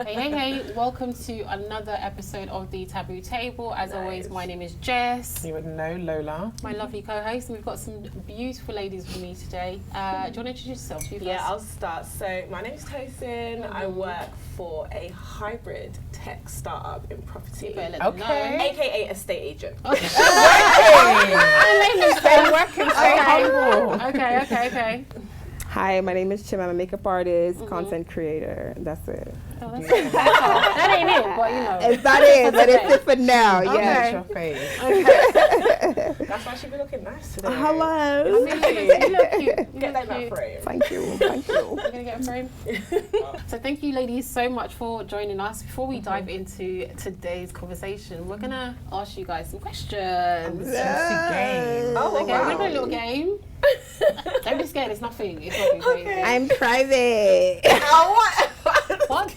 Hey, welcome to another episode of the Taboo Table. As always, my name is Jess. You would know Lola. My lovely co-host, and we've got some beautiful ladies with me today. Do you want to introduce yourself? I'll start. So my name is Tosin. I work for a hybrid tech startup in property. AKA estate agent. Okay. Stay working, stay humble. Okay. Hi, my name is Chime. I'm a makeup artist, content creator. That's it. Oh, that's it. That ain't it, but you know. It's not it, but it's it for now. Okay. Yeah. Your face. Okay. That's why she be looking nice today. Hello. You look cute. Get that frame. Thank you. You're gonna get a frame. So thank you, ladies, so much for joining us. Before we dive into today's conversation, we're gonna ask you guys some questions. Oh, Okay, we're gonna play a little game. Don't be scared. It's nothing. It's nothing crazy. I'm private. What?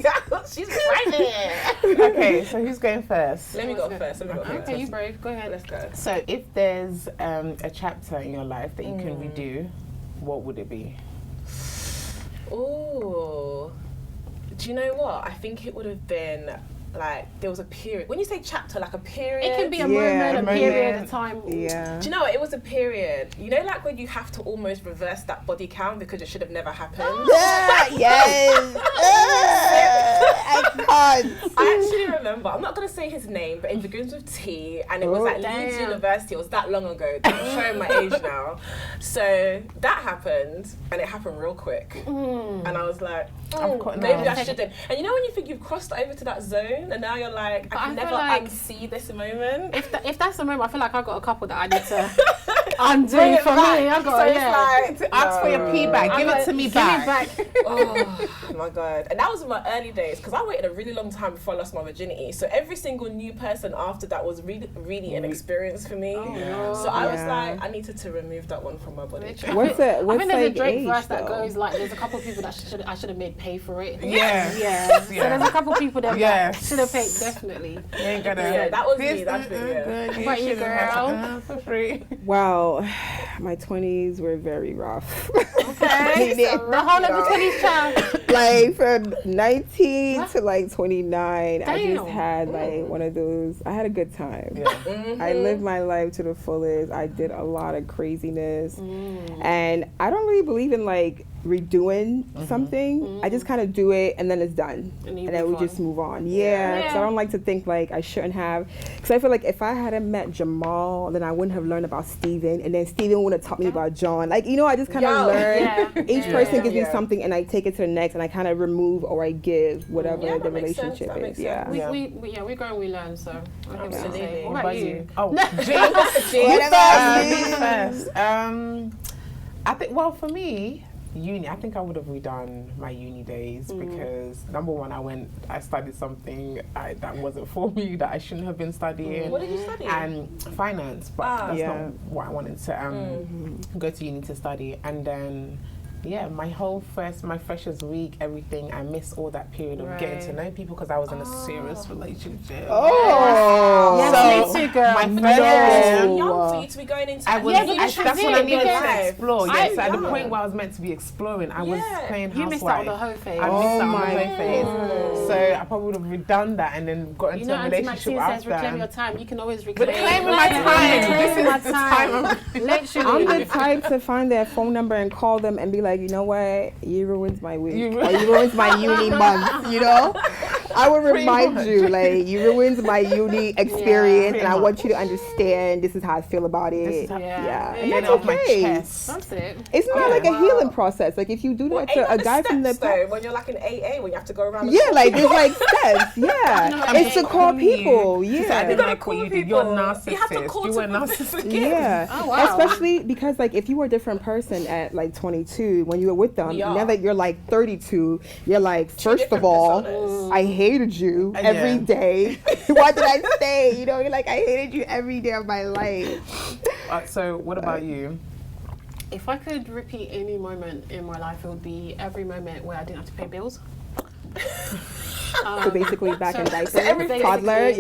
She's private. Okay, so who's going first? Let me go first. Okay, you brave. Go ahead. Let's go. So if there's a chapter in your life that you can redo, what would it be? Ooh. Do you know what? I think it would have been like there was a period. When you say chapter, like a period. It can be a Yeah, moment, a period, a time. Yeah. Do you know what? It was a period. You know, like when you have to almost reverse that body count because it should have never happened. Yes. I can't. I actually remember, I'm not going to say his name, but it begins with T, and it was at Leeds University. It was that long ago. I'm showing my age now. So that happened, and it happened real quick. And I was like, maybe I shouldn't. And you know when you think you've crossed over to that zone, and now you're like, I can never unsee this moment? If that's the moment, I feel like I got a couple that I need to undo for me. I got it's like, Ask for your pee back. Give it to me back. Oh my God. And that was in my early days, because I waited a really long time before I lost my virginity. So every single new person after that was really an experience for me. So I was like, I needed to remove that one from my body. What's I think like there's a Drake age, verse that though? goes like, there's a couple of people that I should have made pay for it. Yeah. So there's a couple of people that should have paid, definitely. You ain't gonna. Yeah, that was me. That's me. What about you, girl? For free. Wow, my 20s were very rough. Okay. The whole of the 20s child. Like from 19 to like 29, I Damn. just had like one of those. I had a good time. Yeah. I lived my life to the fullest. I did a lot of craziness, and I don't really believe in like redoing something. I just kind of do it and then it's done, and then we just move on. Yeah, because I don't like to think like I shouldn't have. Because I feel like if I hadn't met Jamal, then I wouldn't have learned about Steven, and then Steven would have taught me about John. Like, you know, I just kind of learn. Each person gives me something, and I take it to the next, and I kind of remove or I give whatever the relationship is. We grow and we learn. So Absolutely. What about you? Oh, me first. I think. Well, for me, uni. I think I would have redone my uni days because number one, I studied something that wasn't for me, that I shouldn't have been studying. What did you study? And finance, but that's not what I wanted to go to uni to study. And then my freshers week, everything, I missed all that period of getting to know people because I was in a serious relationship. Yes, me too, girl. My first year, young for you to be going into that's when I needed to explore. Yes, at the point where I was meant to be exploring, I was playing housewife. You missed out on the whole phase. I missed out on the whole phase. So I probably would have redone that and then got into a relationship after. Reclaim your time. You can always reclaim my time. This is the time. Literally. I'm the type to find their phone number and call them and be like, you know what, you ruined my week, or you ruined my uni month, you know? I will remind you, like, you ruined my uni experience, and I want you to understand this is how I feel about it. And that's okay. That's it. It's not like a healing process. Like, if you do that to a guy from the past, when you're like in AA, when you have to go around. Like there's like steps. It's to call people. I didn't like what you did. You're a narcissist. You have to call you were a narcissist. Oh, wow. Especially because like if you were a different person at like 22 when you were with them, now that you're like 32, you're like, first of all, I hated you every day. Why did I stay? You know, you're like, I hated you every day of my life. So what about you? If I could repeat any moment in my life, it would be every moment where I didn't have to pay bills. So basically back in diapers, every toddler,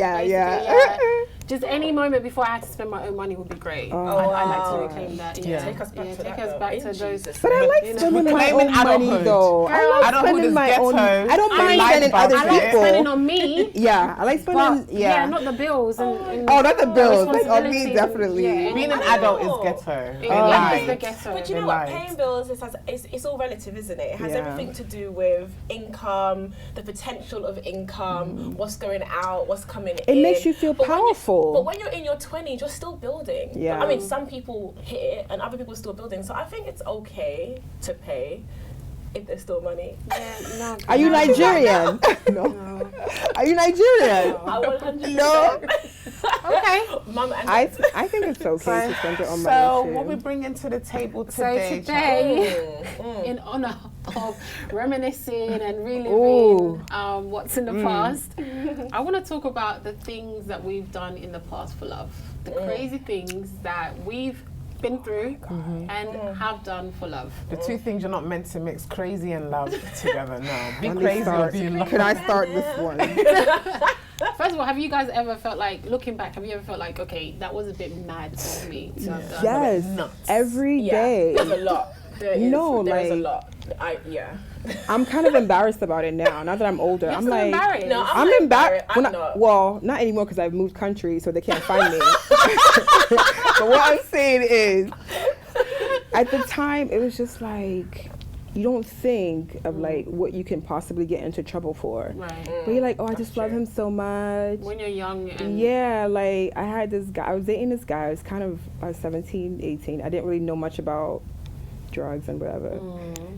Just any moment before I had to spend my own money would be great. I like to reclaim that. Yeah. Take us back to take that, us back though. to those. But I like spending my own money though. I like spending my own. I don't mind spending other I like people. spending on me. Yeah, I like spending. Yeah, not the bills. And not the bills. Like on me, definitely. Yeah. Being an adult is ghetto. Life is the ghetto. But you know what? Paying bills it's all relative, isn't it? It has everything to do with income, the potential of income, what's going out, what's coming in. It makes you feel powerful. But when you're in your 20s, you're still building. Yeah. I mean, some people hit it and other people are still building. So I think it's okay to pay if there's still money. Yeah, no. Are you Nigerian? No. Are you Nigerian? I 100%. No. Okay. Mum and I think it's okay to spend it on money So too. what we bringing to the table today? So today, in honor of reminiscing and reliving what's in the past, I want to talk about the things that we've done in the past for love. The crazy things that we've been through and have done for love. The two things you're not meant to mix, crazy and love, together. No, be crazy or be in love. Can I start this one? First of all, have you guys ever felt like, looking back, have you ever felt like, okay, that was a bit mad of me to have done? Yes, Nuts. every day. There's a lot. There's a lot. I'm kind of embarrassed about it now. Now that I'm older, You're I'm still like, embarrassed. No, I'm embarrassed. I'm not. Well, not anymore because I've moved countries, so they can't find me. But what I'm saying is, at the time, it was just like, you don't think of like what you can possibly get into trouble for. Right. But you're like, oh, I just love him so much. When you're young and... Yeah, like I had this guy, I was dating this guy, I was kind of 17, 18. I didn't really know much about drugs and whatever.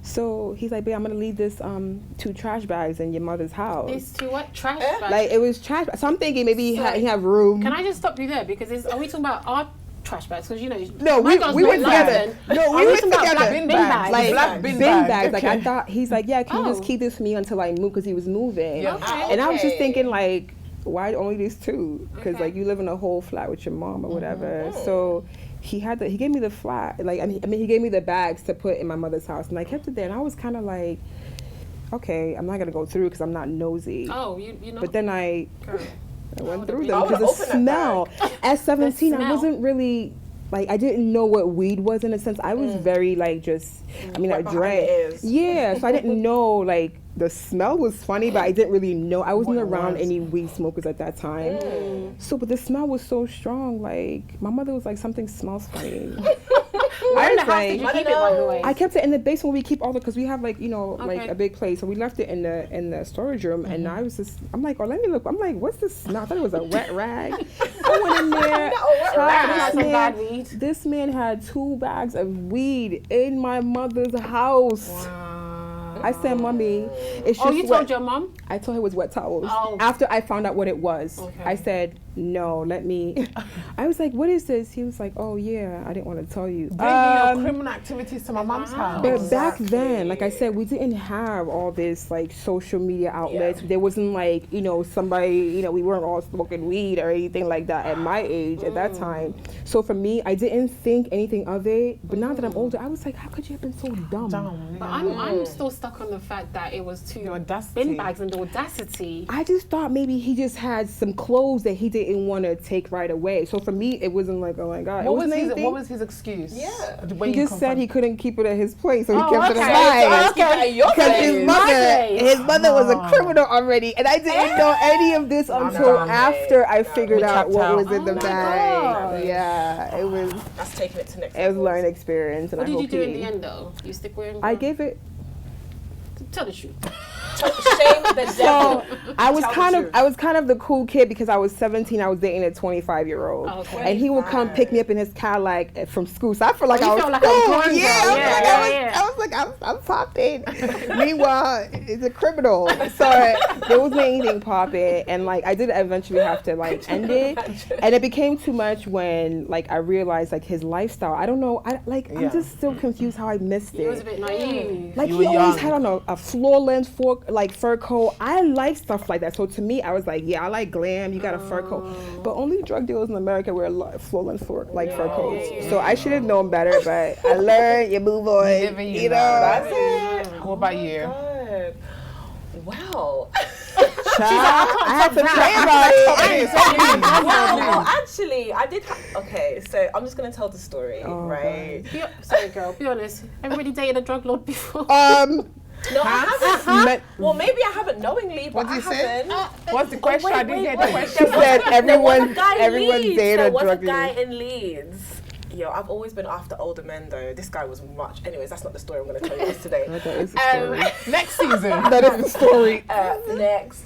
So he's like, babe, I'm gonna leave this 2 trash bags in your mother's house. These 2 what? Trash bags? Like it was trash. So I'm thinking maybe he have room. Can I just stop you there? Because are we talking about our trash bags? Because, you know, No, my we girl's went not together. London. No, we Are went talking about together. black bin bags? Like Black bin bin bags. okay. Like I thought, he's like, yeah, can you just Oh. keep this for me until I move? Because he was moving. Yeah. Okay. And I was just thinking like, why only these 2? Because Okay. like you live in a whole flat with your mom or whatever. So he gave me the flat. Like I mean, he gave me the bags to put in my mother's house, and I kept it there. And I was kind of like, okay, I'm not gonna go through because I'm not nosy. Oh, you know. But then I went through them I because would've the opened that smell. At 17, I smell. wasn't really. Like I didn't know what weed was in a sense. I was very like just. I mean, I Right behind drank. the ears. Yeah, so I didn't know like the smell was funny, but I didn't really know. I wasn't What it around was. any weed smokers at that time. So, but the smell was so strong. Like my mother was like, something smells funny. Where in the was house did you like- keep it, by the way? I kept it in the basement. We keep all the because we have like like Okay. a big place, so we left it in the storage room. And I was just, I'm like, oh, let me look. I'm like, what's this smell? I thought it was a wet rag. I went in there. That's some bad man, weed. this man had 2 bags of weed in my mother's house. I said, Mommy, it's just Oh, you wet. told your mom? I told her it was wet towels. Oh. After I found out what it was, Okay. I said, no, let me. I was like, what is this? He was like, oh, yeah, I didn't want to tell you. Bringing your criminal activities to my mom's house. But back then, like I said, we didn't have all this like social media outlets. There wasn't like, somebody, we weren't all smoking weed or anything like that at my age at that time. So for me, I didn't think anything of it. But now that I'm older, I was like, how could you have been so dumb? But I'm still stuck on the fact that it was 2 audacity. bin bags and the audacity. I just thought maybe he just had some clothes that he didn't want to take right away. So for me, it wasn't like, oh my God. What anything. was his excuse? Yeah. The way He you just said he couldn't keep it at his place, so he Oh, kept it okay. at mine. Okay. Because his place. mother was a criminal already, and I didn't know any of this until after I figured out what was in the Oh my bag. gosh. Yeah, it was. That's taking it to next It was a level. learning experience, and What I did you hope do in the end, though? You stick with him? I gave it. Tell the truth. Shame the devil. I was Tell the truth. kind of the cool kid because I was 17. I was dating a 25-year-old, Okay. and he would come pick me up in his Cadillac from school. So I felt like you I was felt like a cool. grown girl. Yeah, Yeah. I was like I'm popping. Meanwhile, it's a criminal. So there wasn't anything popping, and like I did eventually have to like end it, and it became too much when like I realized like his lifestyle. I don't know. I'm just still confused how I missed It was a it. bit naive. Like You he were always young. had on a floor length fur coat. I like stuff like that. So to me, I was like, yeah, I like glam. You got a fur coat, but only drug dealers in America wear floor length fur coats. So I should have known better, but I learned. You move on. live and you You know. learn. That's it. What about you? God. Wow. I had to pray about it. Well, actually, I did. Okay, so I'm just gonna tell the story, right? Sorry, girl. Be honest. Everybody dated a drug lord before. No, I haven't. Well, maybe I haven't knowingly, but I haven't. What's the question? I didn't hear the question. She said everyone dated There a was a drug guy lord. in Leeds. Yo, I've always been after older men though. This guy was much. Anyways, that's not the story I'm going to tell you this today. That is the story. Next season. That is the story. Next.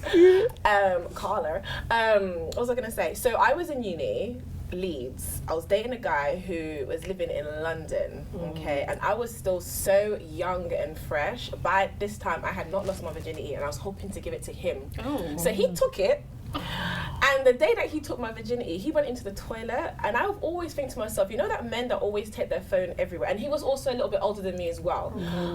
Carla. What was I going to say? So I was in uni, Leeds. I was dating a guy who was living in London, okay? And I was still so young and fresh. By this time, I had not lost my virginity and I was hoping to give it to him. So he took it. And the day that he took my virginity, he went into the toilet, and I would always think to myself, you know that men that always take their phone everywhere, and he was also a little bit older than me as well.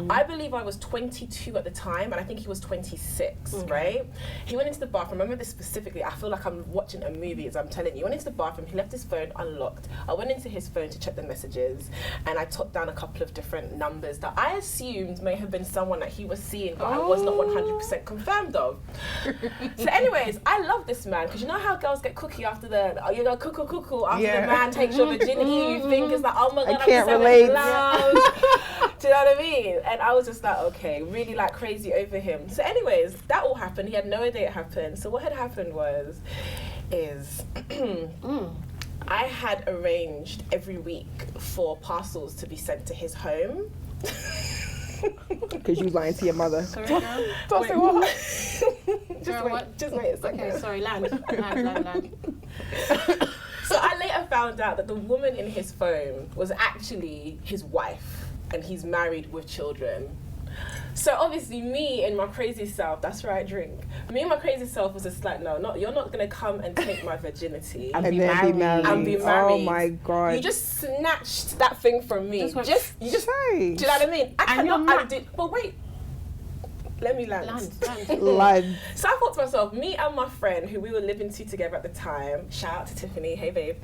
I believe I was 22 at the time, and I think he was 26, right? He went into the bathroom, I remember this specifically, I feel like I'm watching a movie as I'm telling you. He went into the bathroom, he left his phone unlocked. I went into his phone to check the messages, and I took down a couple of different numbers that I assumed may have been someone that he was seeing, but I was not 100% confirmed of. So anyways, I love this man, because you know how girls get cookie after the, you know, cuckoo after the man takes your virginity, you think it's like, oh my god, I can't relate. Do you know what I mean? And I was just like, okay, really like crazy over him. So anyways, that all happened. He had no idea it happened. So what had happened is I had arranged every week for parcels to be sent to his home. Because you lying to your mother. Sorry, girl. Just wait a second. Okay, sorry, land. So I later found out that the woman in his phone was actually his wife, and he's married with children. So obviously me and my crazy self, that's right, drink. Me and my crazy self was just like, no, you're not gonna come and take my virginity And then be married. and be married. Oh my god. You just snatched that thing from me. You just do you know what I mean? I cannot undo. But wait. Let me land. Land. So I thought to myself, me and my friend who we were living together at the time, shout out to Tiffany, hey babe.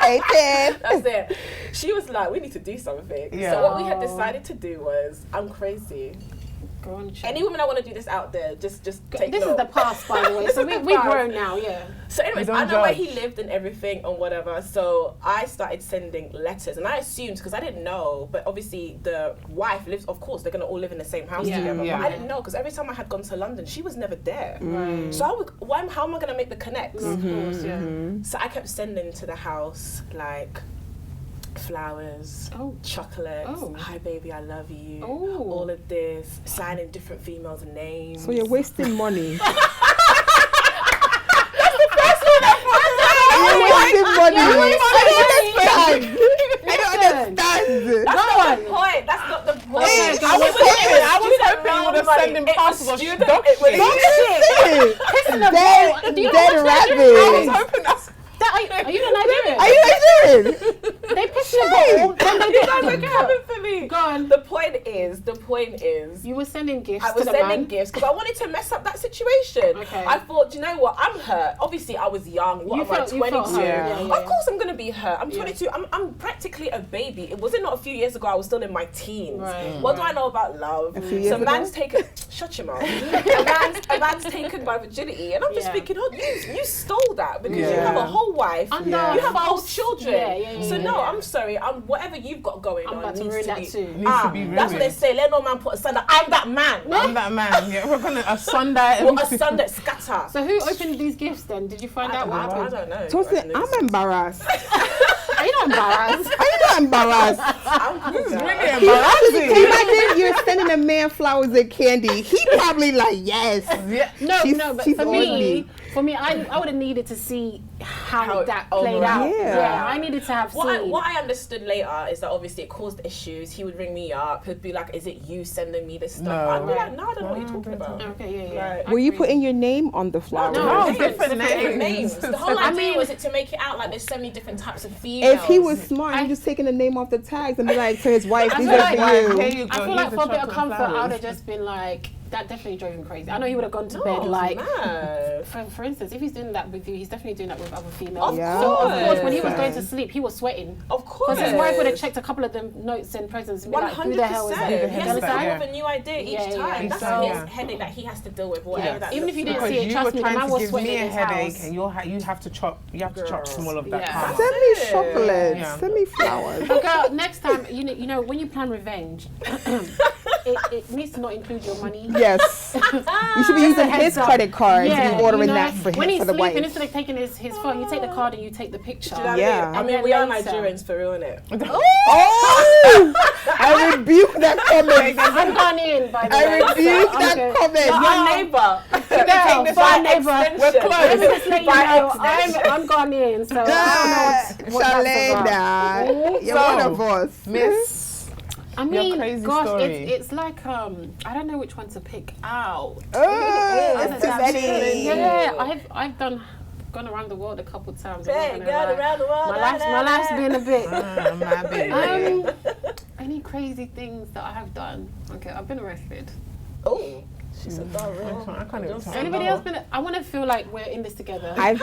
Hey Tiff. That's it. She was like, we need to do something. Yeah. So what we had decided to do was, I'm crazy. Go on, Any women that want to do this out there, just take This note. is the past, by the way. So we've grown now, yeah. So anyways, I know where he lived and everything and whatever. So I started sending letters, and I assumed, because I didn't know, but obviously the wife lives, of course, they're going to all live in the same house together. Yeah. But I didn't know, because every time I had gone to London, she was never there. Right. So how am I going to make the connects? Of course, yeah. So I kept sending to the house, like, flowers, chocolates, hi baby, I love you, all of this, signing different females' names. So you're wasting money. I don't understand. That's not the point. That's not the point. I was hoping you would have sent him parcels of dog shit. Dead rabbit. I was hoping that's... Are you Nigerian? Are you Nigerian? They piss you off. Then they You guys are coming for me. Go on. The point is, You were sending gifts I was to the sending man. gifts because I wanted to mess up that situation. Okay. I thought, you know what, I'm hurt. Obviously, I was young. What am I, 22? Yeah. Of course I'm going to be hurt. I'm 22. I'm practically a baby. It wasn't not a few years ago. I was still in my teens. Right. What do I know about love? A few years So man's taken... Shut your mouth. a man's taken my virginity. And I'm just thinking, oh, you stole that because you have a whole wife. You have whole children. So no, I'm sorry. Whatever you've got going I'm on about to needs ruin to that be... too. Needs to be That's what they say. Let no man put asunder. I'm that man. I'm that man. Yeah, we're gonna asunder. Well, asunder, scatter. So who opened these gifts then? Did you find out what I happened? don't know. Tosin, I'm embarrassed. Are you not embarrassed? Are you not embarrassed? This is really Can embarrassing. you imagine you're sending a man flowers and candy? He probably like, yes. Yeah. No, but she's for on me, I would have needed to see how that oh, played right. out. Yeah. I needed to have seen. What I understood later is that obviously it caused issues. He would ring me up. He'd be like, "Is it you sending me this stuff?" No. I'd be like, "No, I don't know what you're talking about." Okay, yeah. Right. Were you putting your name on the flowers? No, different names. The whole I idea mean- was it to make it out like there's so many different types of females. If he was smart, he'd just taking the name off the tags and be like to his wife, I these feel are like- for you. Here you go. I feel like here's for a the bit of chocolate comfort, I would flowers. have just been like, that definitely drove him crazy. I know he would have gone to bed like, for instance, if he's doing that with you, he's definitely doing that with other females. So of course, when he was going to sleep, he was sweating. Of course. Because his wife would have checked a couple of them notes and presents and be like, who the hell is that? He has to come up with a new idea each time. That's his headache that he has to deal with, whatever that even if you didn't because see it, trust me, the man was sweating me in a his headache, house. and you have to chop some of that. Yeah. Send me chocolate. Send me flowers. But girl, next time, you know, when you plan revenge, it needs to not include your money. Yes. You should be using his credit card to be ordering that for him, when he's for the wife. sleeping, instead of taking his phone, you take the card and you take the picture. I mean, we are Nigerians for real, innit? Oh! I rebuke that comment. I'm Ghanaian, by the way. I rebuke that comment. Our neighbour. Our neighbour. We're Let me just let you know, extension. I'm Ghanaian, so I don't know what that's about. Shalenda, you're one of us. Miss. I mean, crazy gosh, story. it's like I don't know which one to pick out. It's too many. Yeah, I've gone around the world a couple of times. Around the world. My life's been a bit. My baby. Any crazy things that I have done? Okay, I've been arrested. Oh. She said that real. I can't even tell. Anybody else been? I want to feel like we're in this together. I've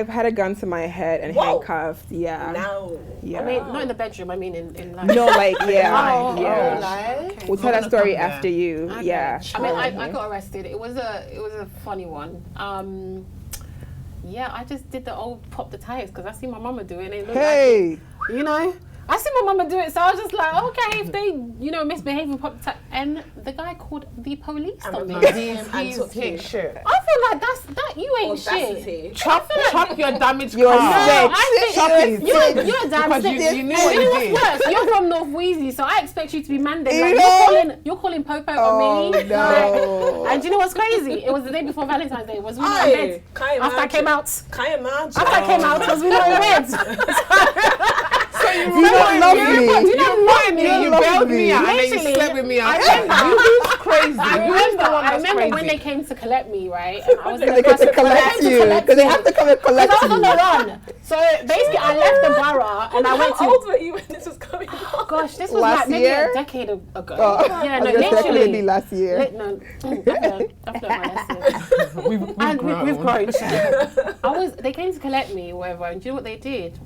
had a gun to my head and handcuffed. Yeah. No. Yeah. I mean, not in the bedroom. I mean, in like. No, like Oh, yeah. okay. We'll tell that story after you. Okay. Yeah. I mean, I got arrested. It was a funny one. Yeah, I just did the old pop the tires because I see my mama do it and it looked like it, you know. I see my mama do it, so I was just like, okay, if they, misbehave and pop the tires. And the guy called the police on me. He's shit. I feel like that you ain't shit. Chop your damaged You're car. sick. You're damn Because sick. you knew what you did. Worse, you're from North Wheezy, so I expect you to be mandate. Like, you're calling Popo on me. No. And do you know what's crazy? It was the day before Valentine's Day. It was when I went after I came out. After I came out, it was when I went. So you don't love me. You don't love me. You bailed me out and then you slept with me. You crazy. I remember when they came to collect me, right? And I was They get to collect you because they have to come and collect I was you. on the run. So basically, I left the borough and I went to. How old were you when this was coming on? Gosh, this was Last like maybe year? a decade ago. Oh, Yeah, no, definitely literally. last year. No, I've learned my lesson. We've grown. They came to collect me, or whatever, and do you know what they did?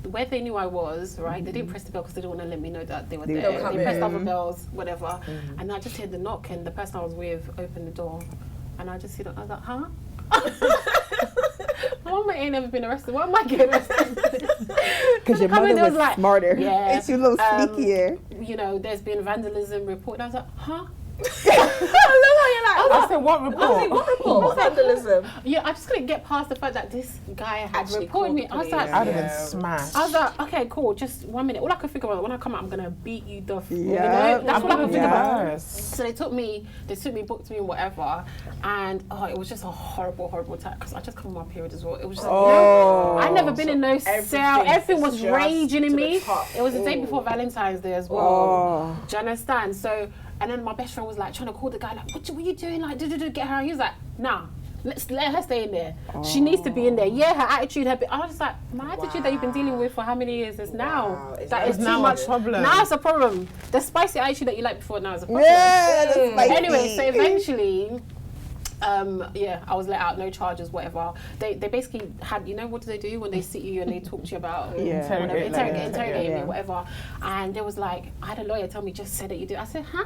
Where they knew I was, right? They didn't press the bell because they didn't want to let me know that they were there. They pressed other bells, whatever. And I just heard the knock, and the person I was with opened the door, and I just see that. I was like, huh? My mama ain't never been arrested. Why am I getting arrested? Because your mother was like, smarter. Yeah. It's you a little sneakier. There's been vandalism report. And I was like, huh? I said, what report? What report? What vandalism? Yeah, I just couldn't get past the fact that this guy had Actually reported me. I was like, I'd have been smashed. I was like, okay, cool, just 1 minute. All I could think about when I come out, I'm gonna beat you the Yeah. that's all I could think about. Yes. So they took me, booked me and whatever, and it was just a horrible time because I just come on my period as well. It was just I'd never been in no cell. Everything was raging in me. It was the day before Valentine's Day as well. Do you understand? So. And then my best friend was like trying to call the guy, like, what are you doing? Like, get her. He was like, nah, let her stay in there. She needs to be in there. Yeah, her attitude, I was just like, my attitude that you've been dealing with for how many years is now? That is too much. Now it's a problem. The spicy attitude that you liked before now is a problem. Yeah, that's spicy. Anyway, so eventually, I was let out, no charges, whatever. They basically had, what do they do when they sit you and they talk to you about interrogate me, whatever. And there was like, I had a lawyer tell me, just say that you did. I said, huh?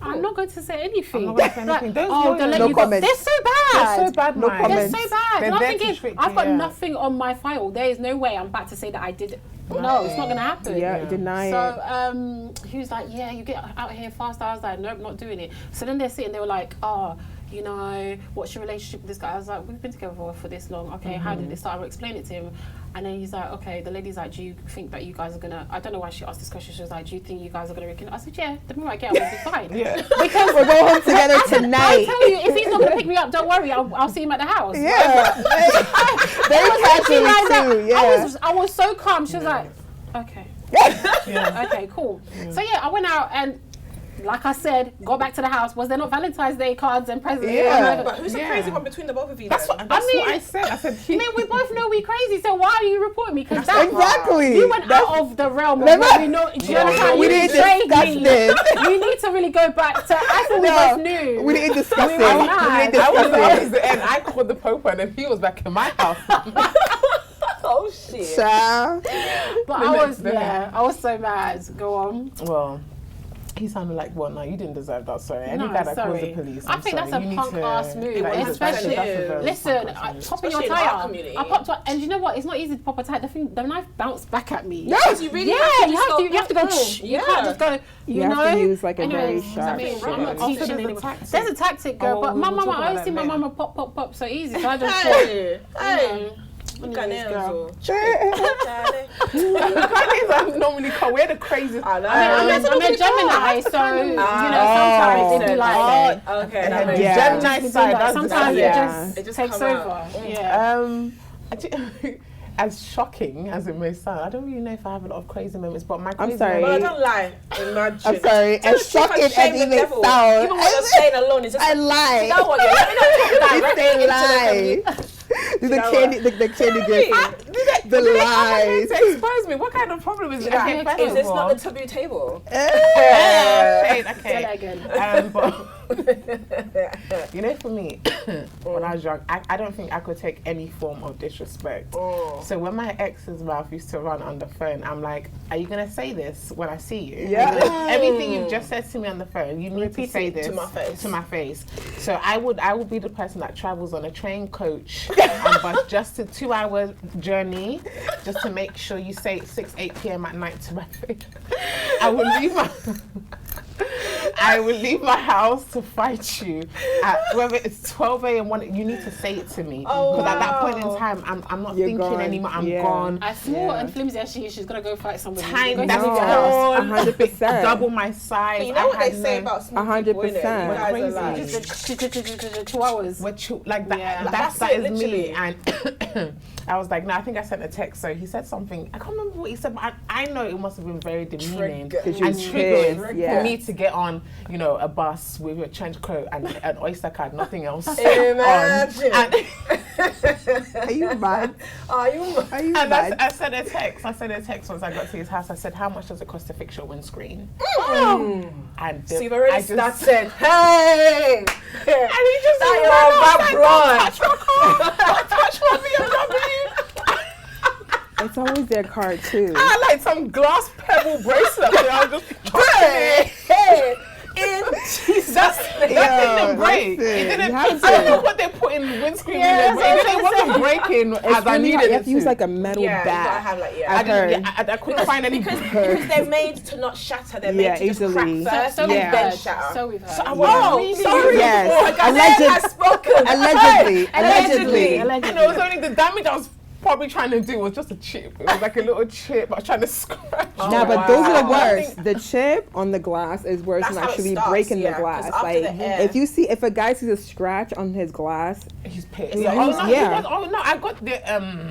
I'm not going to say anything. I'm not going to say anything. No comments. They're so bad. They're so bad, no man. comments. They're so bad. They're And I'm there to thinking, trick I've you, got yeah. nothing on my file. There is no way I'm about to say that I did it. No, it's not going to happen. Yeah, deny it. So he was like, yeah, you get out here fast. I was like, nope, not doing it. So then they're sitting, they were like, what's your relationship with this guy? I was like, we've been together for this long. Okay, how did it start? I'll explain it to him. And then he's like, okay, the lady's like, do you think that you guys are gonna, I don't know why she asked this question. She was like, do you think you guys are gonna rekindle? I said, yeah, the more I get, we'll be fine. Yeah. Because we'll go home together tonight. I tell you, if he's not gonna pick me up, don't worry, I'll see him at the house. Yeah. Very casually too, yeah. I was so calm. She was like, okay. Yeah. Okay, cool. So yeah, I went out and like I said, go back to the house. Was there not Valentine's Day cards and presents? Yeah. But who's the crazy one between the both of you? That's what I said. I said, I mean, we both know we crazy, so why are you reporting me? Because Exactly. you went out of the realm of what we know. Do you understand? We You didn't betrayed discuss me. this. You need to really go back to. I thought we both knew. We didn't discuss We it. were We mad. didn't I was discuss it. the end. I called the Pope and then he was back in my house. Oh shit. Child. But The I next was, day. I was so mad. Go on. Well, he sounded like, well, no, you didn't deserve that. Sorry. Any No, guy that calls sorry. the police. I think that's a punk ass move, especially. Listen, popping your Especially in our tire. community. I popped, and you know what? It's not easy to pop a tire. The knife bounced back at me. Yes, you really Yeah, you have to go. You can't just go. You have to use like a very Anyways, sharp I mean, shit. I'm not Also, teaching there's a anyone. tactic. There's a tactic, girl. Oh, But we my will mama, talk I about always see that my later. mama pop so easy. So I just thought, Hey, hey. anyways, girl. Ghanaians are normally cold. We're the craziest. I know. I'm a Gemini, so you know sometimes it'd be like okay, And that Yeah. Gemini side. That's sometimes Yeah. it just just takes come out. over. Yeah. As shocking as it may sound, I don't really know if I have a lot of crazy moments, but my crazy sorry. But moment- don't lie. Imagine. I'm sorry. Tell As the truth shocking and shame as the it may devil. sound. Even when you're staying alone, it's just I lie. You know what? Yeah, let me not talk It's directly a into the lie. The know candy, the candy gift. The lies. to expose me. What kind of problem is that? Yeah. Okay, Is this not the taboo table? Shade, Say okay. that again. But you know, for me, when I was young, I don't think I could take any form of disrespect. So when my ex's mouth used to run on the phone, I'm like, are you gonna say this when I see you? Yeah. Everything you've just said to me on the phone, you need to say this to my face. So I would be the person that travels on a train, coach, and bus just a 2-hour journey, just to make sure you say 8 p.m. at night to my face. I would leave my house to fight you at whether it's 12 a.m. you need to say it to me. Because at that point in time, I'm not You're thinking gone. anymore. I'm Yeah. gone. As small and flimsy as she is, she's gonna go fight somebody. Time, Go that's to the all. house. 100%. Double my size. But you know I what they had say no- about small people, innit? You 100%. guys are Crazy. like, Just 2 hours. Like that. Yeah. That's That it, is me. literally. And I was like, no, I think I sent a text. So he said something. I can't remember what he said, but I know it must have been very demeaning Trigger. Because you and was triggering pissed, yeah. for me to get on, a bus with a trench coat and an Oyster card, nothing else. Imagine. And Are you mad? Are you? Are you And mad? I sent a text. Once I got to his house. I said, how much does it cost to fix your windscreen? And So you've already I just- started. Hey! And he just Now said, you're "Why a not? bad Like, blood." Touch my car. Don't touch my BMW. It's always their card too. I had like some glass pebble bracelet. So I was just touching it. Hey! In Jesus' That name. didn't break. listen, It didn't. you I have don't to. know what they put in windscreen. Yeah, it wasn't breaking as I Really needed hard. You it have to use to. like a metal Yeah, you gotta bat. have like, I yeah. didn't. I couldn't find any. Because they're made to not shatter. They're Yeah, made to just easily. crack first So and we've Yeah. then heard. shatter. So we've heard. So I Oh, wasn't really. sorry. Yes. Ghanaian has spoken. Allegedly. Allegedly. And it was only the damage I was probably trying to do was just a chip. It was like a little chip. I was trying to scratch. Nah, but wow. those are the I worst. The chip on the glass is worse That's than how it actually starts, breaking yeah, the 'cause glass. after Like, the air- if a guy sees a scratch on his glass, He's pissed. Yeah, oh, he's- no, yeah. oh no, I got the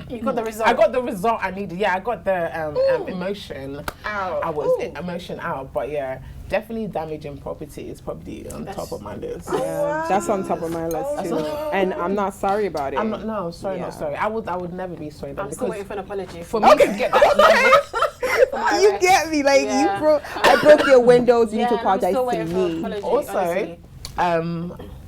You got the result. I got the result I needed. Yeah, I got the emotion. Out. I was emotion out, but yeah, definitely damaging property is probably on top of my list. yeah, that's on top of my list too. And I'm not sorry about it. I'm not. No, sorry, Yeah. not sorry. I would never be sorry. I'm still waiting for an apology. for me to get that level, You get me, like Yeah. I broke your windows. You need to I'm apologize still to waiting for an me. apology, Also, honestly.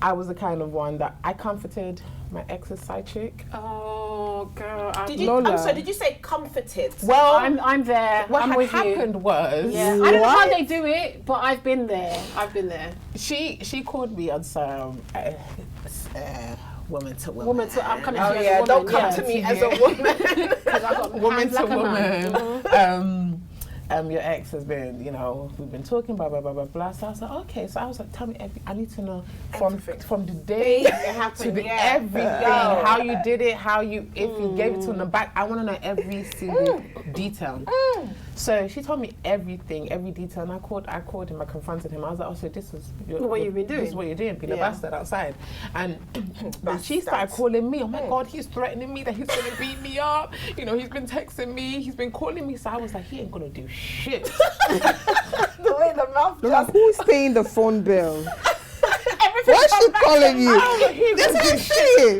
I was the kind of one that I comforted my ex's side chick. Oh, girl. Did you? Lola. I'm sorry. Did you say comforted? Well, I'm there. what I'm had with happened was you. Yeah. I don't know how What? they do it, but I've been there. she called me on some woman to woman. Woman to, I'm coming Oh to you yeah, as a woman. don't come yeah. to me as a woman. Because I got Woman hands to like a man. woman. Your ex has been, we've been talking, blah, blah, blah, blah, blah. So I was like, okay. So I was like, tell me, I need to know from the day It happened, to the yeah. everything, Yo. how you did it, if you gave it to in the back. I want to know every single detail. So she told me everything, every detail, and I called him, I confronted him. I was like, oh, so this is What you've been doing. This is what you're doing, being a Yeah. bastard outside. And then she started calling me. Oh my God, he's threatening me that he's gonna beat me up. He's been texting me, he's been calling me. So I was like, he ain't gonna do shit. The way in the mouth. Like, who's paying the phone bill? Why's she calling you?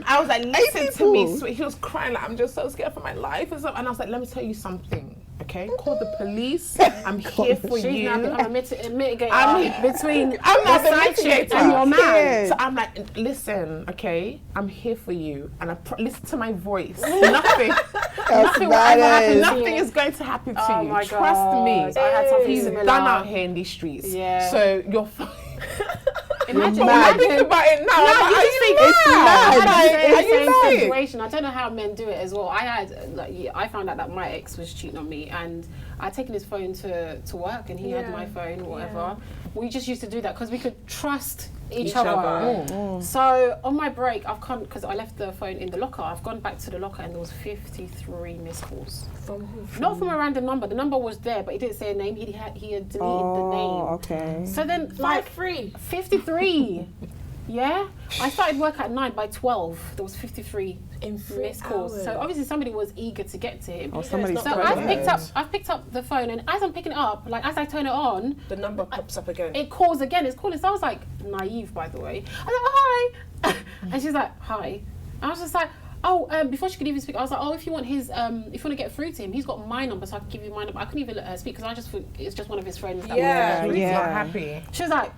I was like, listen to me. So he was crying like, I'm just so scared for my life and stuff. And I was like, let me tell you something. Okay, call the police. I'm here for She's you. now become a mitigator between I'm not the side chick mitigator and your man. So I'm like, listen, okay, I'm here for you, and listen to my voice. Nothing will ever happen. Nothing is going to happen to you. My Trust me. I had something He's similar. done out here in these streets. Yeah. So you're fine. Imagine about it now. Are you situation. I don't know how men do it as well. I found out that my ex was cheating on me, and I'd taken his phone to work, and he had my phone or whatever. We just used to do that because we could trust each other. So on my break, I've come because I left the phone in the locker. I've gone back to the locker, and there was 53 missed calls. From who? Not from a random number. The number was there, but he didn't say a name. He had deleted the name. Okay. So then, like 53. Yeah, I started work at 9. By 12, there was 53 missed calls. So obviously somebody was eager to get to him. So I've picked up the phone, and as I'm picking it up, like as I turn it on, the number pops up again. It calls again. It's calling. So I was like, naive, by the way. I was like, hi, and she's like, hi. I was just like, oh, before she could even speak, I was like, oh, if you want his, if you want to get through to him, he's got my number, so I can give you my number. I couldn't even let her speak because I just thought it's just one of his friends. He's not happy. She was like,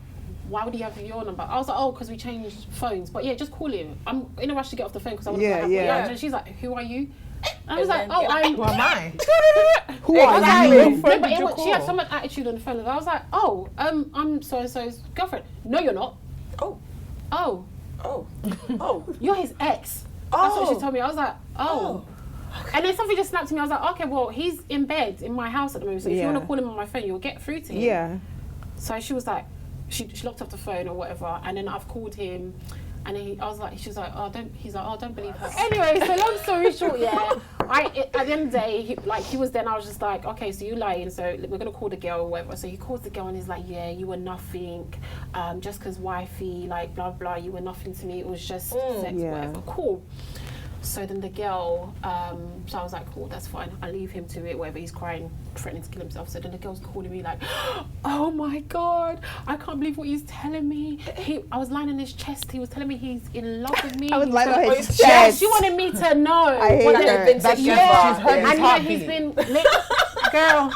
why would he have your number? I was like, oh, because we changed phones. But yeah, just call him. I'm in a rush to get off the phone because I want to go happy. And she's like, who are you? And I was like, oh, who am I? Who are you? No, but she had so much attitude on the phone. I was like, oh, I'm so-and-so's girlfriend. No, you're not. Oh. You're his ex. That's what she told me. I was like, oh. And then something just snapped to me. I was like, okay, well, he's in bed in my house at the moment. So if you want to call him on my phone, you'll get through to him. Yeah. So she was like, she locked up the phone or whatever. And then I've called him. And she was like, don't believe her. Anyway, so long story short, at the end of the day, he was there, and I was just like, okay, so you lying, so we're gonna call the girl or whatever. So he calls the girl and he's like, yeah, you were nothing, just cause wifey, like blah blah, you were nothing to me. It was just sex, whatever. Cool. So then the girl, so I was like, cool, that's fine. I'll leave him to it, whatever. He's crying, threatening to kill himself. So then the girl's calling me like, oh my God, I can't believe what he's telling me. I was lying on his chest. He was telling me he's in love with me. I was lying on his chest. Yeah, she wanted me to know. I hate her. She's heard he's been, girl.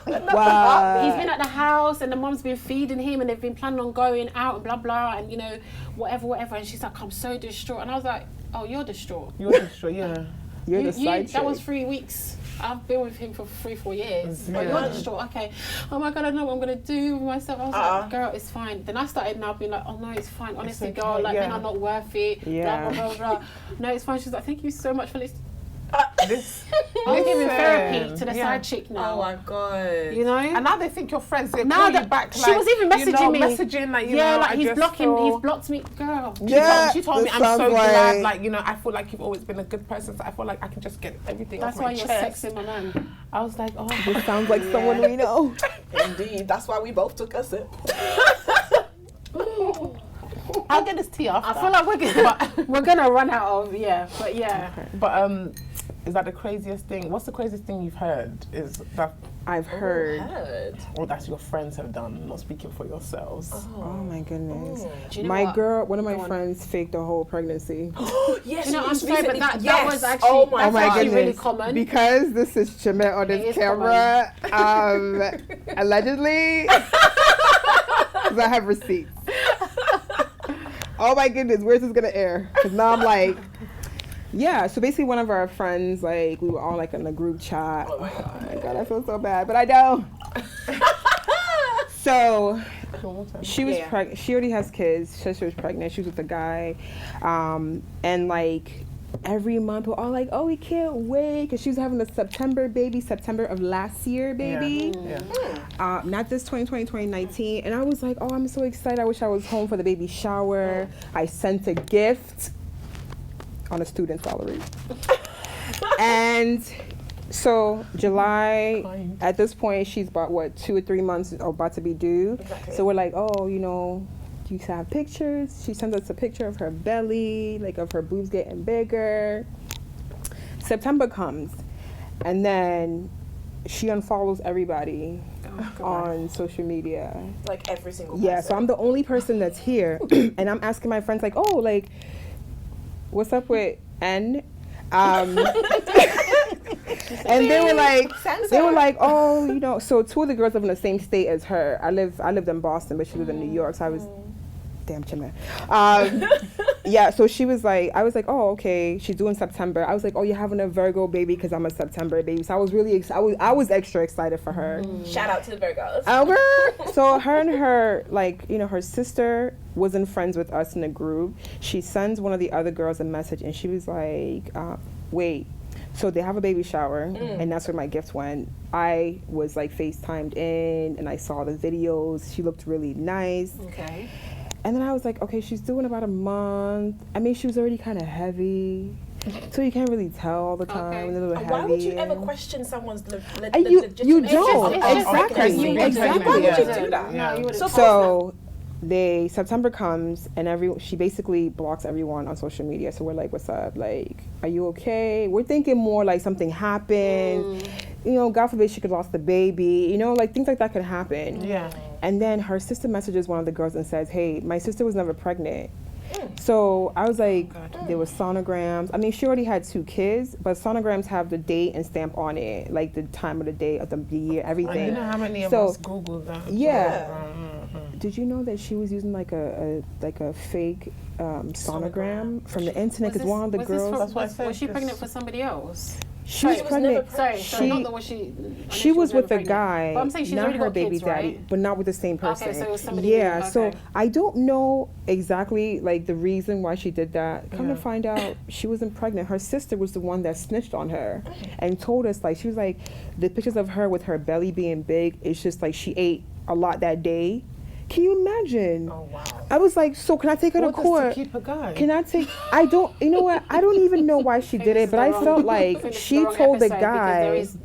Wow. He's been at the house and the mom's been feeding him and they've been planning on going out and blah blah and whatever. And she's like, I'm so distraught. And I was like, oh, you're distraught. You're distraught, yeah. You're the side chick. That was 3 weeks. I've been with him for 3-4 years. But you're distraught. Okay. Oh my God, I don't know what I'm gonna do with myself. I was like, girl, it's fine. Then I started now being like, oh no, it's fine. Honestly, okay, girl, men are not worth it. Yeah. Blah blah blah blah. No, it's fine. She's like, thank you so much for listening. I'm giving therapy to the side chick now. Oh my God. You know? And now they think you're friends. They now call you back. She was even messaging me. Messaging like, he's blocking. He's blocked me, girl. She told me, I'm so glad. Like, I feel like you've always been a good person. So I feel like I can just get everything off my chest. That's why you're sexing my man. I was like, oh, this sounds like someone we know. Indeed. That's why we both took a sip. I'll get this tea after. I feel like we're gonna run out of but yeah. But is that the craziest thing? What's the craziest thing you've heard? Is that I've heard. Or that your friends have done, not speaking for yourselves. Oh my goodness. Do you know my girl, one of my friends faked a whole pregnancy. Yes, I'm sorry, but that was actually oh my goodness. Really common. Because this is Chimette on this camera, allegedly, because I have receipts. Oh my goodness, where's this gonna air? Because now I'm like, so basically one of our friends, like, we were all like in a group chat. Oh my God, I feel so bad, but I don't. So she was pregnant. She already has kids. So she was pregnant. She was with a guy. And like every month we're all like, oh, we can't wait. Because she was having a September of last year, baby. Yeah. Not this 2020, 2019. And I was like, oh, I'm so excited. I wish I was home for the baby shower. I sent a gift on a student salary. And so July, at this point, she's about 2 or 3 months about to be due. Exactly. So we're like, oh, do you have pictures? She sends us a picture of her belly, like of her boobs getting bigger. September comes, and then she unfollows everybody on social media. Like every single Yeah, person. so I'm the only person that's here, and I'm asking my friends like, oh, like, what's up with N? And they were like, oh, you know. So 2 of the girls live in the same state as her. I lived in Boston, but she lived in New York. So I was, damn chimney. Yeah. So she was like, I was like, oh, okay. She's due in September. I was like, oh, you're having a Virgo baby because I'm a September baby. So I was really, I was extra excited for her. Shout out to the Virgos. So her and her, like, you know, her sister wasn't friends with us in the group. She sends one of the other girls a message, and she was like, wait. So they have a baby shower, and that's where my gift went. I was like FaceTimed in, and I saw the videos. She looked really nice. Okay. And then I was like, okay, she's doing about a month. I mean, she was already kind of heavy, so you can't really tell all the time. Okay. A little heavy. Why would you ever question someone's you legitimacy? don't. Exactly. Why would you do that? No, you would have. So September comes, and she basically blocks everyone on social media. So we're like, what's up? Like, are you okay? We're thinking more like something happened. You know, God forbid she could lost the baby. You know, like things like that could happen. Yeah. And then her sister messages one of the girls and says, hey, my sister was never pregnant. So I was like, there was sonograms. I mean, she already had 2 kids, but sonograms have the date and stamp on it, like the time of the day of the year, everything. You know how many of us Googled that? Yeah. Did you know that she was using like a fake sonogram from the internet? Because one of the girls, was she pregnant for somebody else? she was pregnant. Sorry, not the one She was with a pregnant. guy, But I'm saying she's not already her got baby kids, daddy, right? but not with the same person. Okay, so it was somebody yeah, new, so okay. I don't know exactly like the reason why she did that. Come to find out, she wasn't pregnant. Her sister was the one that snitched on her and told us, like, she was like, the pictures of her with her belly being big, it's just like she ate a lot that day. Can you imagine? Oh, wow. I was like, so can I take her to court? To keep her going? Can I take? I don't. You know what? I don't even know why she did it, but I felt like she told the guy. There is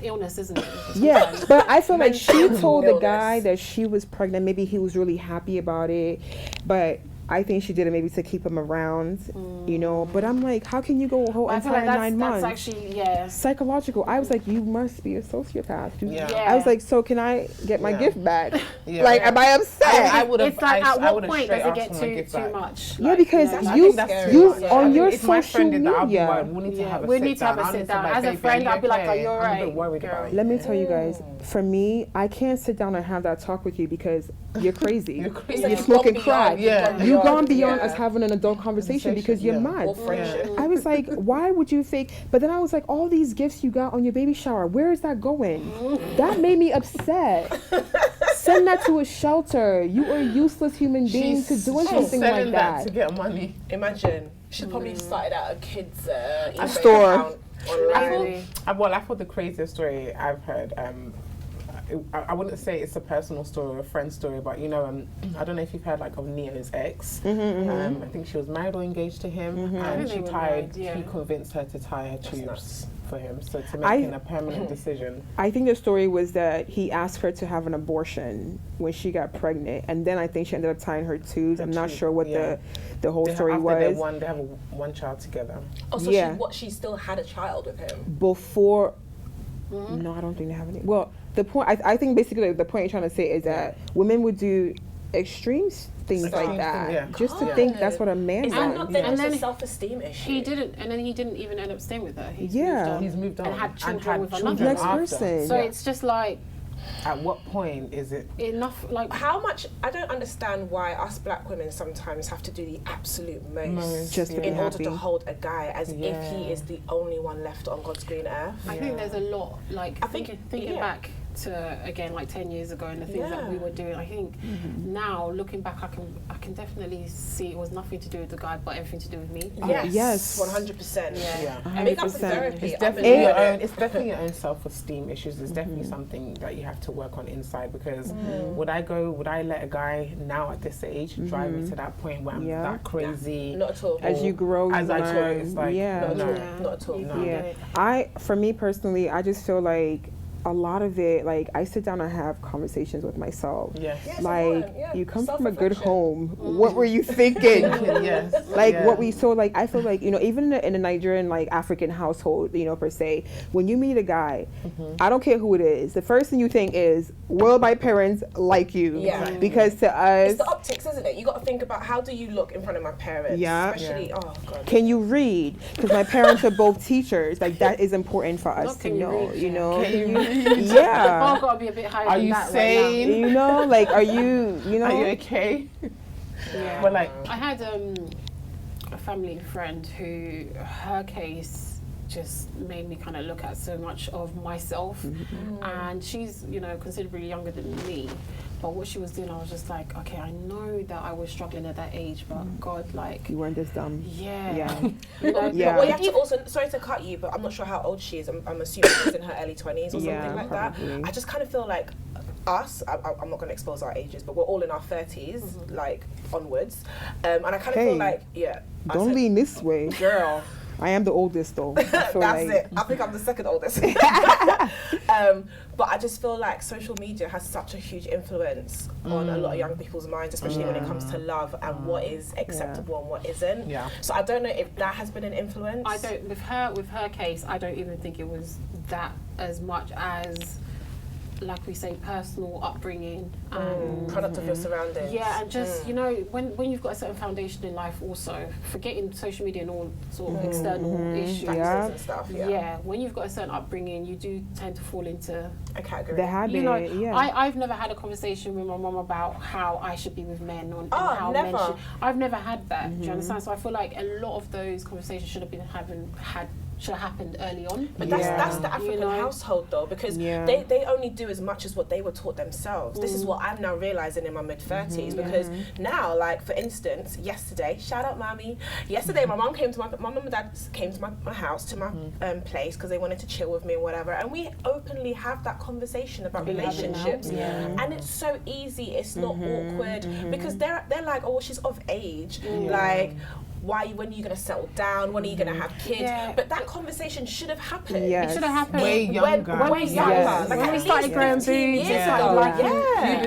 illness, isn't it? Yeah, but I felt like she told the guy that she was pregnant. Maybe he was really happy about it, but I think she did it maybe to keep him around, you know. But I'm like, how can you go a whole entire 9 months? That's actually, Psychological. I was like, you must be a sociopath. Yeah. I was like, so can I get my gift back? Yeah. Like, am I upset? I would have. It's like, at what point does it get too much? Yeah, because Like, you on your it's my social friend that media. we need to have a we sit need to have a down. sit down. As a friend, I'd be like, are you I'm a alright? bit worried about it. Let me tell you guys, for me, I can't sit down and have that talk with you because you're crazy. You're crazy. You're smoking crack. Yeah. You've gone beyond us having an adult conversation because you're mad. Or friendship. I was like, why would you fake? But then I was like, all these gifts you got on your baby shower, where is that going? That made me upset. Send that to a shelter. You are a useless human being to doing something like that. To get money. Imagine. She probably started out a kid's eBay store. account online. I thought the craziest story I've heard. I wouldn't say it's a personal story or a friend story, but you know, I don't know if you've heard like of Neo's ex. I think she was married or engaged to him, and he convinced her to tie her tubes for him, so to make a permanent decision. I think the story was that he asked her to have an abortion when she got pregnant, and then I think she ended up tying her tubes. I'm not sure what the whole story was. They have one child together. Oh, so she still had a child with him? Before, no, I don't think they have any. Well, the point, I think basically the point you're trying to say is that women would do extreme things like that just to think that's what a man wants. wants. Not that it's a self-esteem issue. He didn't, and then he didn't even end up staying with her. He's moved on and had children with the next person. So it's just like, at what point is it enough? Like, how much? I don't understand why us black women sometimes have to do the absolute most just to be in order happy. to hold a guy as if he is the only one left on God's green earth. I think there's a lot. Like, thinking back to again like 10 years ago and the things that we were doing. I think now looking back, I can definitely see it was nothing to do with the guy, but everything to do with me. Yes, 100%. Yeah, Make up for therapy. It's definitely your own self-esteem issues. It's definitely something that you have to work on inside, because would I let a guy now at this age drive me to that point where I'm that crazy? Not at all. As you grow, as you I learn. grow, it's like not at all. For me personally, I just feel like a lot of it, like, I sit down and have conversations with myself. Yes. Like, you come from a good home. What were you thinking? Yes. Like, what we saw, like, I feel like, you know, even in a Nigerian, like, African household, you know, per se, when you meet a guy, I don't care who it is, the first thing you think is, will my parents like you? Yeah. Because to us... It's the optics, isn't it? You got to think about, how do you look in front of my parents? Yeah. Especially, oh, God. Can you read? Because my parents are both teachers. Like, that is important for us to know, you know? Yeah. I've got to be a bit higher Are than you that sane? right now. You know, like, are you, you know? Are you okay? Yeah. But like, I had a family friend who, her case just made me kind of look at so much of myself. And she's, you know, considerably younger than me. But what she was doing, I was just like, okay, I know that I was struggling at that age, but God, like... You weren't this dumb. Yeah. You know? Yeah. Well, you have to also, sorry to cut you, but I'm not sure how old she is. I'm assuming she's in her early 20s or something like probably. that. I just kind of feel like us, I'm not going to expose our ages, but we're all in our 30s, like, onwards. And I kind of feel like, Don't lean this way. Girl. I am the oldest, though. I feel That's like. it. I think I'm the second oldest. But I just feel like social media has such a huge influence on a lot of young people's minds, especially when it comes to love and what is acceptable and what isn't. Yeah. So I don't know if that has been an influence. I don't, with her case, I don't even think it was that as much as, like we say, personal upbringing and product of your surroundings. yeah, and just you know, when you've got a certain foundation in life, also forgetting social media and all sort of external issues and stuff. yeah, when you've got a certain upbringing, you do tend to fall into A category. The habit, you know, yeah. I've never had a conversation with my mom about how I should be with men and how never. men should. I've never had that. Do you understand? So I feel like a lot of those conversations should have happened early on. But that's the African You know? household though, because they only do as much as what they were taught themselves. This is what I'm now realizing in my mid-30s because now, like for instance, yesterday, shout out mommy, yesterday my mum came to my mum and dad came to my house, to my place, because they wanted to chill with me and whatever, and we openly have that conversation about relationships, and it's so easy, it's not awkward, because they're like, oh well, she's of age, like, when are you going to settle down? When are you going to have kids? Yeah. But that conversation should have happened. It should have happened way younger. When we started growing boobs,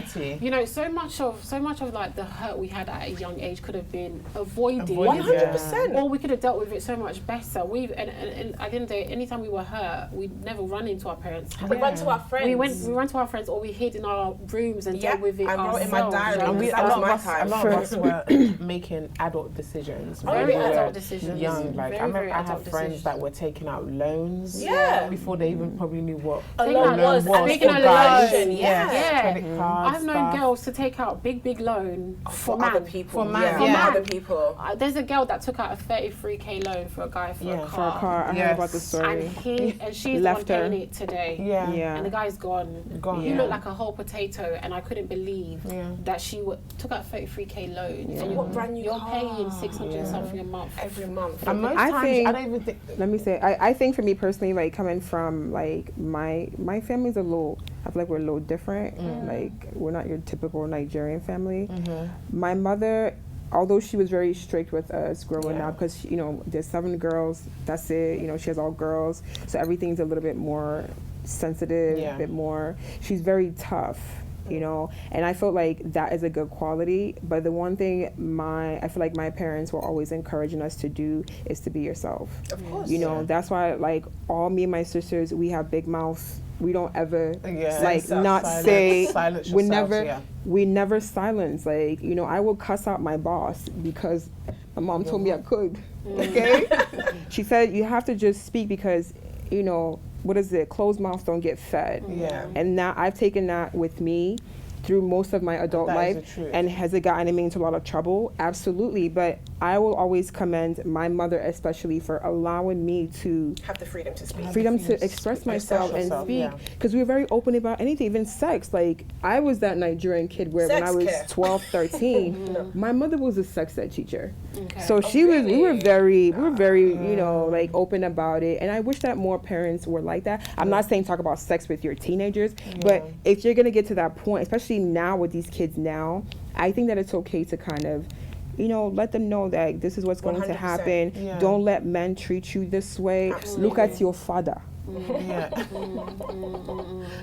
puberty. You know, so much of like the hurt we had at a young age could have been avoided. 100%. Or we could have dealt with it so much better. And at the end of the day, anytime we were hurt, we'd never run into our parents. We went to our friends. We went to our friends, or we hid in our rooms and dealt with it ourselves. I wrote in my diary. And a lot of us were making adult decisions. Very adult decisions. Young, like very I have friends that were taking out loans before they even probably knew what a loan was. Taking out a loan, credit cards. I've known girls to take out big loan for other people. For other people. There's a girl that took out a 33k loan for a guy for a car. For a car. I heard about the story. And she's the one paying it today. And the guy's gone. He looked like a whole potato, and I couldn't believe that she took out a 33k loan. And what brand new you're car? paying 600 something a month. Every month. And most times, I don't even think. Let me say, I think for me personally, like coming from like my family's I feel like we're a little different. Like we're not your typical Nigerian family. My mother, although she was very strict with us growing up, because you know there's 7 girls, that's it. You know, she has all girls, so everything's a little bit more sensitive, a bit more. She's very tough. You know, and I felt like that is a good quality, but the one thing I feel like my parents were always encouraging us to do is to be yourself. Of course. You know, that's why like all me and my sisters, we have big mouths. We don't ever like not say, we never silence. Like, you know, I will cuss out my boss because my mom told me I could. Okay? She said you have to just speak because, you know, what is it? Closed mouths don't get fed. And now I've taken that with me through most of my adult life. And has it gotten me into a lot of trouble? Absolutely. But I will always commend my mother, especially for allowing me to have the freedom to speak. Freedom to express myself and speak. Because we were very open about anything, even sex. Like, I was that Nigerian kid where when I was 12, 13, my mother was a sex ed teacher. So we were very, you know, like open about it. And I wish that more parents were like that. I'm not saying talk about sex with your teenagers, but if you're going to get to that point, especially now with these kids now, I think that it's okay to kind of, you know, let them know that this is what's going to happen. Don't let men treat you this way. Look at your father. Yeah.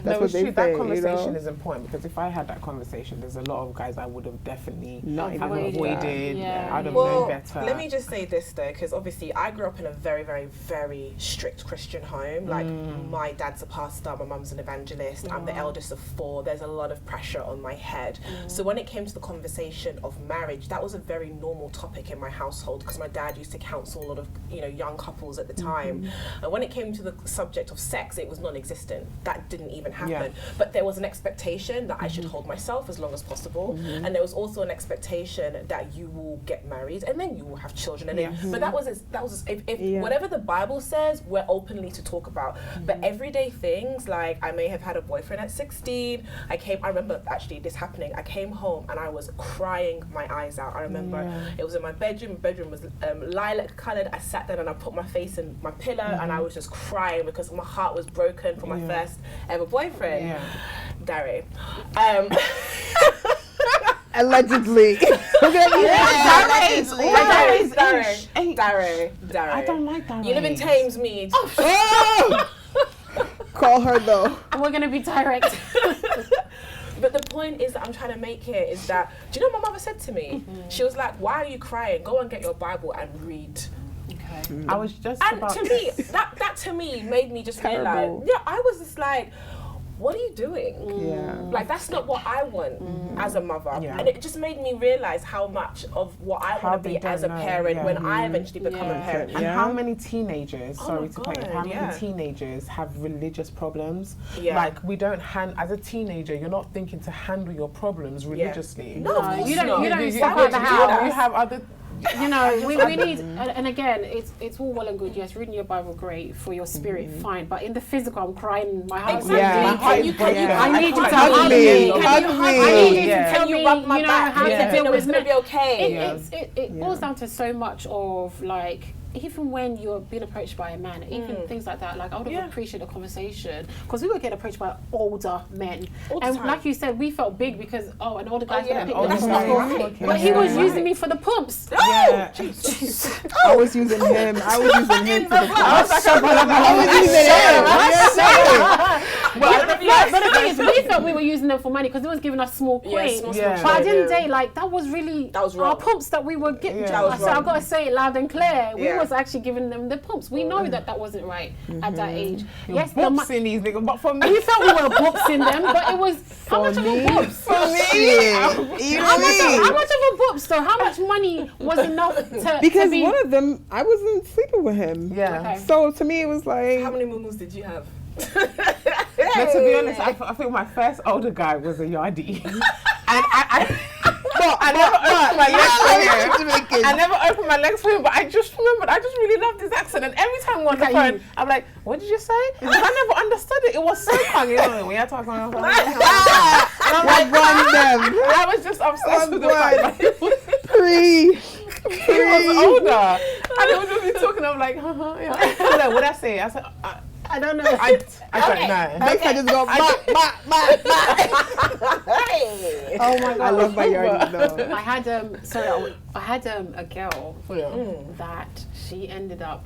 That's what they say, that conversation you know? is important, because if I had that conversation, there's a lot of guys I would have definitely Avoided. Yeah. I'd have known better. Let me just say this though, because obviously I grew up in a very, very, very strict Christian home. Like my dad's a pastor, my mum's an evangelist, I'm the eldest of 4. There's a lot of pressure on my head. So when it came to the conversation of marriage, that was a very normal topic in my household, because my dad used to counsel a lot of, you know, young couples at the time. And when it came to the subject of sex, it was non-existent. That didn't even happen. Yeah. But there was an expectation that I should hold myself as long as possible, and there was also an expectation that you will get married and then you will have children. And then, but that was if whatever the Bible says, we're openly to talk about. But everyday things, like I may have had a boyfriend at 16. I remember actually this happening. I came home and I was crying my eyes out. I remember it was in my bedroom. My bedroom was lilac coloured. I sat down and I put my face in my pillow and I was just crying because my heart was broken for my first ever boyfriend, Dari. Allegedly. Dari. I don't like that. You live in Thamesmead. Call her though. We're gonna be direct. But the point is that I'm trying to make here is that, do you know what my mother said to me? She was like, why are you crying? Go and get your Bible and read. Okay. I was just and about to me, that to me made me just realize, I was just like, what are you doing? Yeah. Like, that's not what I want as a mother. Yeah. And it just made me realize how much of what I want to be as a parent when I eventually become a parent. And how many teenagers, how God, many teenagers have religious problems? Yeah. Like, we don't as a teenager, you're not thinking to handle your problems religiously. No, of course you not. don't step out the house. You have other... You know, we need, and again, it's all well and good. Yes, reading your Bible, great for your spirit, fine. But in the physical, I'm crying in my house. Exactly. I need you to hug me. I need you to tell me, rub my you know, back. how to deal with it's gonna be okay. It boils down to so much of like. Even when you're being approached by a man, even things like that, like I would have appreciated a conversation, because we would get approached by older men, and like you said, we felt big because an older guy's gonna pick that's them not up. right. But he was using me for the pumps. Yeah. I was using him. I was using him for the But the thing is, we felt we were using them for money because it was giving us small coins. But at the end of the day, like that was really our pumps that we were getting. So I've got to say it loud and clear. We was actually giving them the pumps. We know that wasn't right at that age. Yes, boxing these niggas, but for me, we felt we were boxing them, but it was how much of a box? For me, how much of a box? So how much money was enough to? Because one of them, I wasn't sleeping with him. Yeah. Okay. So to me, it was like. How many mumus did you have? But to be honest, I think my first older guy was a yardie, and I never opened my legs for him, but I just remembered, I just really loved his accent, and every time we're on the phone, I'm like, what did you say? Because I never understood it. It was so fun, you know, when you're talking on the phone. I was just obsessed with the fact that he was older, and he would just be talking, I'm like, yeah. What I say? I said, I don't know. I don't know. Next I just go, Oh my God. I love my yardie though. I had a girl that she ended up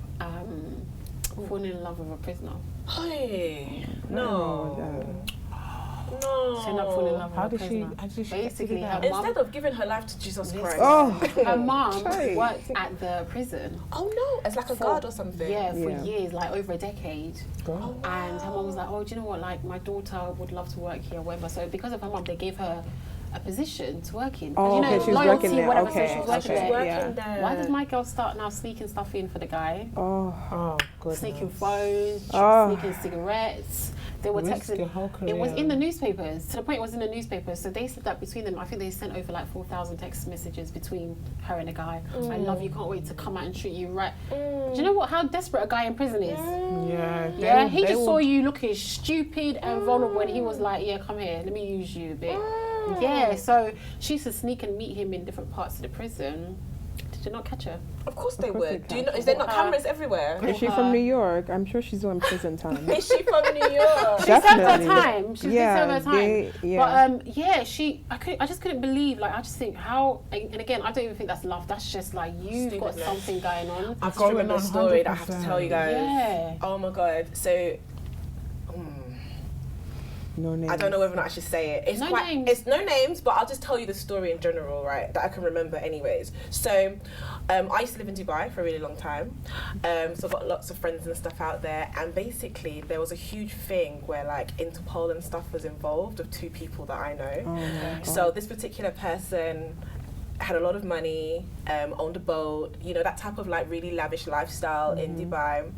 falling in love with a prisoner. Hey, No. She ended up falling in love with a prisoner. How did she basically, her instead of giving her life to Jesus Christ, her mom worked at the prison. Oh no, it's like a guard or something. Yeah, for years, like over a decade. And her mom was like, oh, do you know what? Like my daughter would love to work here, whatever. So because of her mom, they gave her a position to work in. Oh, you know, okay, she was loyalty, working there. whatever. Okay, so she was working there. Why did my girl start now sneaking stuff in for the guy? Oh, goodness. Sneaking phones, sneaking cigarettes. They were texting. It was in the newspapers. To the point it was in the newspapers. So they said that between them, I think they sent over like 4,000 text messages between her and the guy. I love you, can't wait to come out and treat you right. Do you know what? How desperate a guy in prison is? Yeah. He just saw you looking stupid and vulnerable, and he was like, yeah, come here, let me use you a bit. Yeah. So she used to sneak and meet him in different parts of the prison. Did not catch her? Of course they Of course would. they Do you can. know? Is there not cameras everywhere? Is she from New York? I'm sure she's doing prison time. Is she from New York? She served her Definitely. time. She did serve her time. Yeah. But I just couldn't believe. Like, I just think how. And again, I don't even think that's love. That's just like you've got something going on. I've got a story that I have to tell you guys. Yeah. Oh my god. So. No names. I don't know whether or not I should say it. It's no names, but I'll just tell you the story in general, right? That I can remember anyways. So, I used to live in Dubai for a really long time. So I've got lots of friends and stuff out there. And basically, there was a huge thing where like Interpol and stuff was involved of two people that I know. Oh my God. So this particular person had a lot of money, owned a boat, you know, that type of like really lavish lifestyle in Dubai.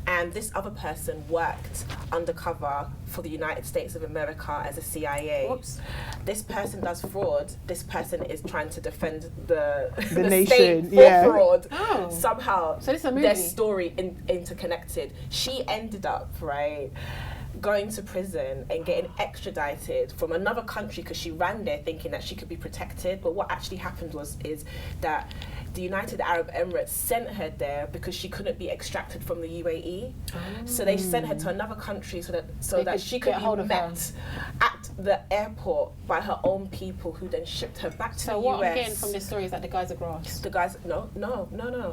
And this other person worked undercover for the United States of America as a CIA. Whoops. This person does fraud. This person is trying to defend the nation, state for fraud. Oh. Somehow, So this is a movie. their story interconnected. She ended up, right, going to prison and getting extradited from another country because she ran there thinking that she could be protected. But what actually happened is that the United Arab Emirates sent her there because she couldn't be extracted from the UAE. So they sent her to another country so that she could be met at the airport by her own people, who then shipped her back to the US. So what I'm getting from this story is that the guy's a grass. The guy's no.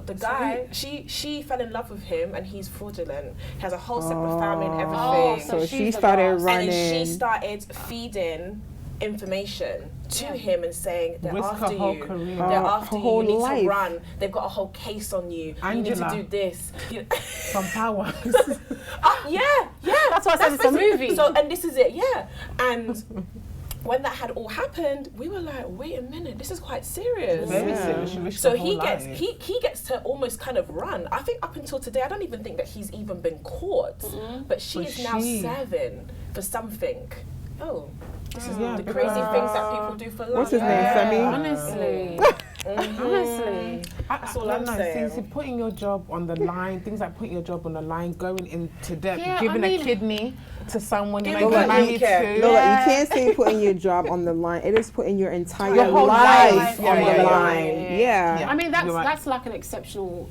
The guy, she fell in love with him, and he's fraudulent. He has a whole separate family and everything. So she she's the started boss. running. And then she started feeding information to him and saying they're Risk after her whole you. career. They're after you. You need to run. They've got a whole case on you. You need to Angela. do this. From Power. Yeah. That's why I said it's a movie. So, and this is it, yeah. And when that had all happened, we were like, wait a minute, this is quite serious. Very serious. She risked So her he whole gets life. he gets to almost kind of run. I think up until today, I don't even think that he's even been caught. But she But is now she- serving for something. Oh, this is Yeah, the crazy things that people do for love. What's his name, Femi? Honestly. Honestly. That's all I'm saying. See, putting your job on the line, things like putting your job on the line, going into debt, Yeah, giving I mean- a kidney to someone you Giving might a be kidney married care. to. Lola, you can't say putting your job on the line. It is putting your entire Your whole life life. on Yeah, the yeah, line. yeah. Yeah. I mean, that's You're right. that's like an exceptional,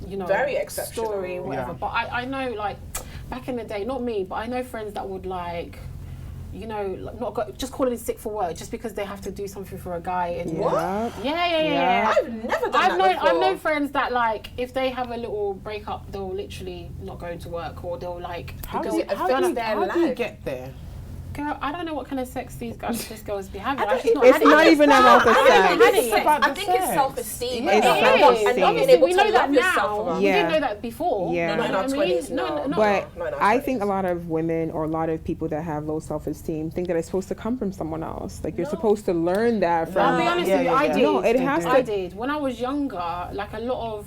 Very exceptional. story, whatever. Yeah. But I know, like, back in the day, not me, but I know friends that would like, not go, just calling in sick for work just because they have to do something for a guy. And What? Yeah. I've never done that before. I've known friends that like if they have a little breakup, they'll literally not go to work, or they'll like How Because do it you, how affects do you, their how do you life. get there? girl, I don't know what kind of sex these girls be having. It's not even about the sex. I think it's self-esteem. Yeah. It's And self-esteem. Obviously, we know that now. now. We Yeah. didn't know that before. Yeah. No, in our 20s, no. But No, I think a lot of women or a lot of people that have low self-esteem think that it's supposed to come from someone else. Like you're supposed to learn that from. I'll be honest with you, I did. No, it has I to. did. When I was younger, like a lot of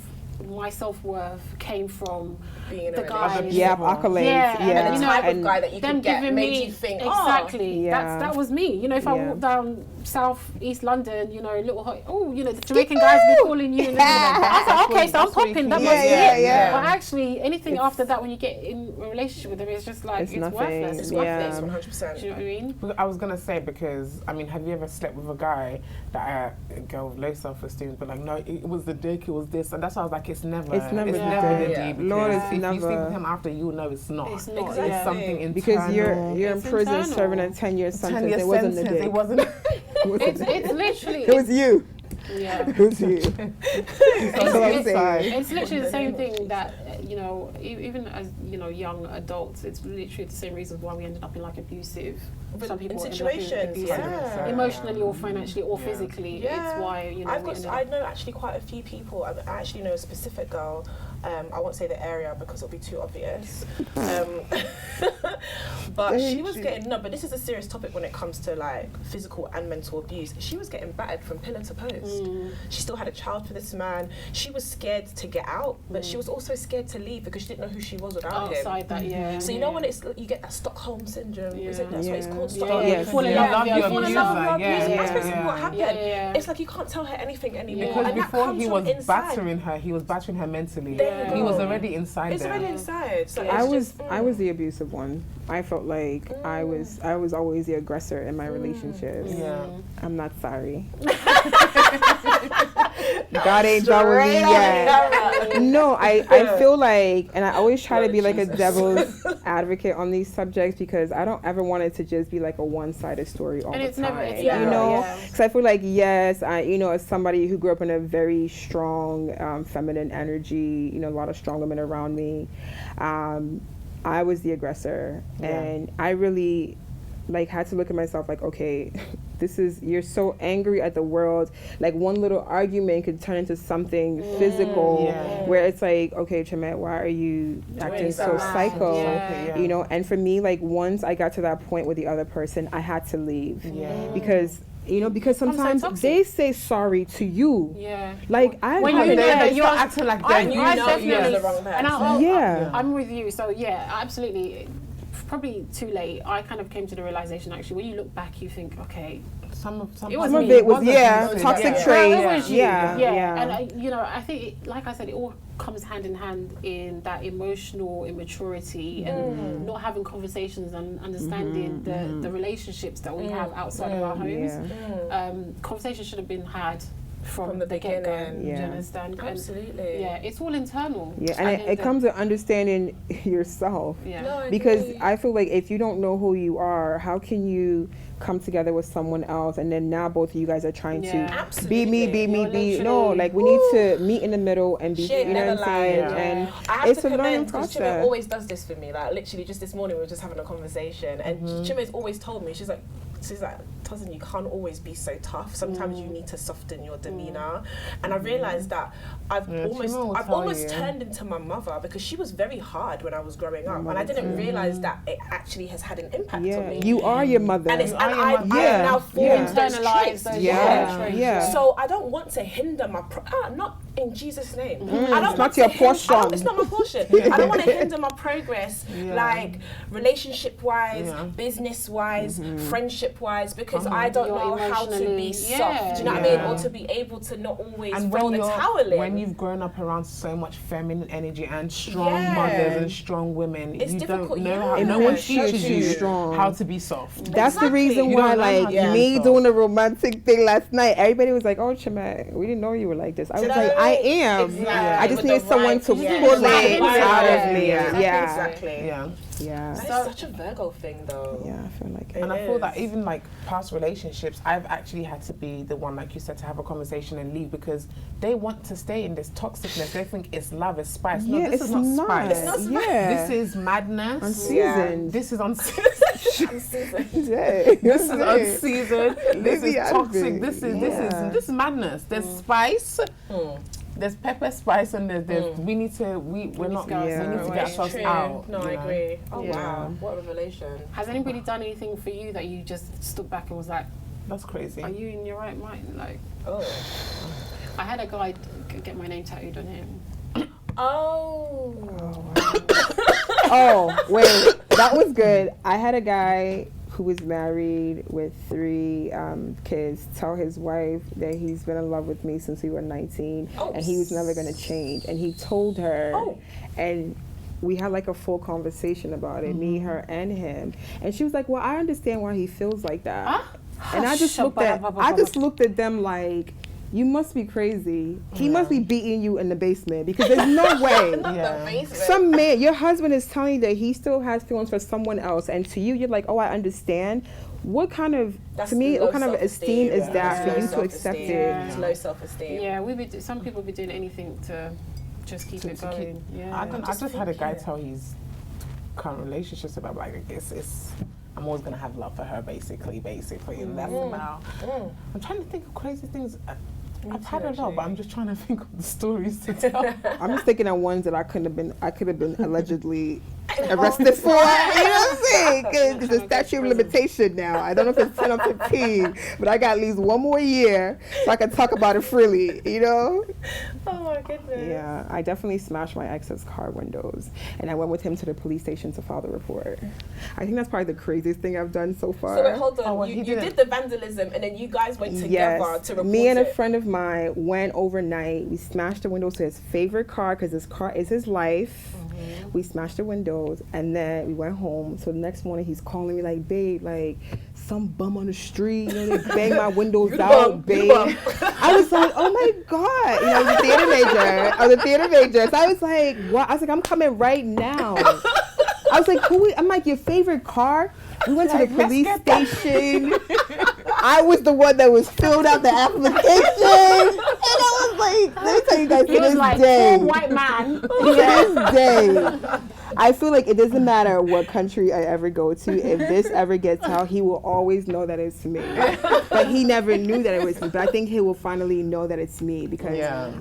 my self-worth came from being in a the guys. relationship. Yeah, accolades. Yeah, Yeah, and the you type know, of guy that you them could get giving made me you think, exactly. Yeah. That was me. You know, if I Yeah. walk down South East London, the Jamaican guys be calling you. And I was like, okay, so I'm popping. That must be it. yeah. But actually, anything after that, when you get in a relationship with them, it's just like It's it's nothing. worthless. It's Yeah. worthless. 100%. Do you know what I mean? I was gonna say because have you ever slept with a guy that a girl with low self-esteem, but like no, it was the dick, it was this, and that's why I was like, it's never the the dick. D. Yeah. Because Lord, it's if you sleep never. with him after, you know it's not. It's not. Exactly. It's something internal. Because you're in It's prison internal. serving a 10-year 10 sentence. year It wasn't the sentence. dick. It wasn't. It's literally. It was you. Yeah. It was you. That's all I'm saying. It's literally the same thing that even as young adults, it's literally the same reasons why we ended up in like abusive. Some people in ended up situations, abusive, yeah. emotionally or financially or physically. Yeah. It's why I know actually quite a few people. I actually know a specific girl. I won't say the area because it'll be too obvious. But she was getting but this is a serious topic when it comes to like physical and mental abuse. She was getting battered from pillar to post. She still had a child for this man. She was scared to get out, but she was also scared to leave because she didn't know who she was without him. outside that, yeah. So you know when you get that Stockholm syndrome, is it? That's what it's called. Yeah. Stockholm. Yeah. Fall in love with your You fall in love with your abuser. abuser. Yeah, That's basically yeah. what happened. Yeah. It's like you can't tell her anything anymore. Because and that before comes he from was inside. battering her, he was battering her mentally. There you He was go. already inside It's there. already inside. So I it's was just, I was the abusive one. I felt like I was always the aggressor in my relationships. Yeah. I'm not sorry. God ain't done with me yet. No, I feel like, and I always try to be like a devil's advocate on these subjects because I don't ever want it to just be like a one-sided story all the time. You know, because I feel like, yes, you know, as somebody who grew up in a very strong feminine energy, you know, a lot of strong women around me, I was the aggressor, and I really like had to look at myself like, okay, you're so angry at the world, like one little argument could turn into something physical where it's like, okay, Chimette, why are you acting so psycho? You know, and for me, like once I got to that point with the other person, I had to leave because you know, because sometimes they say sorry to you. Like when you know that you're acting like that, you know you're the wrong person. And I'm with you. So absolutely. Probably too late. I kind of came to the realization actually when you look back, you think, okay, some of it was toxic traits. And you know, I think, like I said, it all comes hand in hand in that emotional immaturity and not having conversations and understanding the relationships that we have outside of our homes. Conversations should have been had from the beginning. Do you understand? Absolutely. And, it's all internal. And it comes to understanding yourself. Because I feel like if you don't know who you are, how can you come together with someone else and then now both of you guys are trying to be me. No, like we need to meet in the middle and be, you know what I'm saying? And I have to commend, because Chimette always does this for me. Like literally just this morning we were just having a conversation and Chimette's always told me, she's like, Tosin, you can't always be so tough. Sometimes you need to soften your demeanor. And I realized that I've almost turned into my mother because she was very hard when I was growing up, and I didn't realize that it actually has had an impact on me. You are your mother, and I have now formed those traits. So I don't want to hinder my not in Jesus' name. I don't it's not your portion. It's not my portion. I don't want to hinder my progress, like relationship-wise, business-wise, friendship-wise, because I don't know how to be soft. Do you know what I mean? Or to be able to not always throw the towel in. When you've grown up around so much feminine energy and strong mothers and strong women, it's difficult. No one teaches you how to be soft. That's the reason why, like, me doing a romantic thing last night, everybody was like, oh, Chimette, we didn't know you were like this. I was like, I am. Exactly. I just need someone to pull it out of me. Exactly. That is such a Virgo thing, though. I feel like and I feel that even like past relationships, I've actually had to be the one, like you said, to have a conversation and leave because they want to stay in this toxicness. They think it's love, it's spice. No, this is not spice. It's not spice. This is madness. Unseasoned. This is unseasoned. This is unseasoned. This is toxic. This is madness. There's spice. There's pepper, spice, and there's we need to get ourselves out. No, I agree. Oh wow, what a revelation! Has anybody done anything for you that you just stood back and was like, "That's crazy"? Are you in your right mind? Like, I had a guy get my name tattooed on him. Oh, wait, that was good. I had a guy who was married with 3 kids tell his wife that he's been in love with me since we were 19 and he was never going to change. And he told her, and we had like a full conversation about it, me, her, and him. And she was like, well, I understand why he feels like that. And I just looked at them like, you must be crazy. He must be beating you in the basement because there's no way. The basement. Some man, your husband is telling you that he still has feelings for someone else, and to you, you're like, oh, I understand. What kind of, what kind of esteem is that for you to accept it? It's low self-esteem. Yeah, some people be doing anything to just keep it going. I just had a guy tell his current relationships about like, I guess I'm always gonna have love for her, basically, and that's about. I'm trying to think of crazy things. I've had a lot, but I'm just trying to think of the stories to tell. I'm just thinking of ones that I could have been allegedly arrested for. You know what I'm saying? Because it's a statute of limitation now. I don't know if it's 10 or 15, but I got at least 1 more year so I can talk about it freely, you know? Oh my goodness. Yeah, I definitely smashed my ex's car windows, and I went with him to the police station to file the report. I think that's probably the craziest thing I've done so far. So wait, hold on. You did the vandalism, and then you guys went together to report it. Me and a friend of mine went overnight. We smashed the windows to his favorite car because his car is his life. We smashed the windows, and then we went home. So the next morning, he's calling me like, babe, like, some bum on the street, you know, they bang my windows out, babe. I was like, oh my God. You know, I was a theater major. So I was like, what? I was like, I'm coming right now. I was like, I'm like, your favorite car? We went to the police station. I was the one that was filled out the application. And I was like, let me tell you guys, to this day. Poor white man. To this day. I feel like it doesn't matter what country I ever go to. If this ever gets out, he will always know that it's me. But he never knew that it was me. But I think he will finally know that it's me because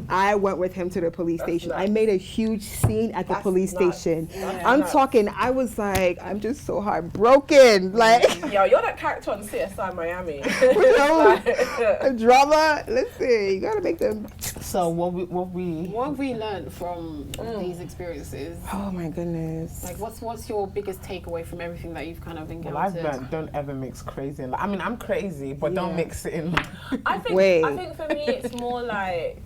I went with him to the police station. Nice. I made a huge scene at the police station. I'm talking, I was like, I'm just so heartbroken. Like, yo, you're that character on CSI Miami. You know, drama. Listen, you gotta make them. So what have we learned from these experiences? Oh my goodness. Like, what's your biggest takeaway from everything that you've kind of encountered? Well, I've learned, don't ever mix crazy in. I mean, I'm crazy, but don't mix it in. I think for me, it's more like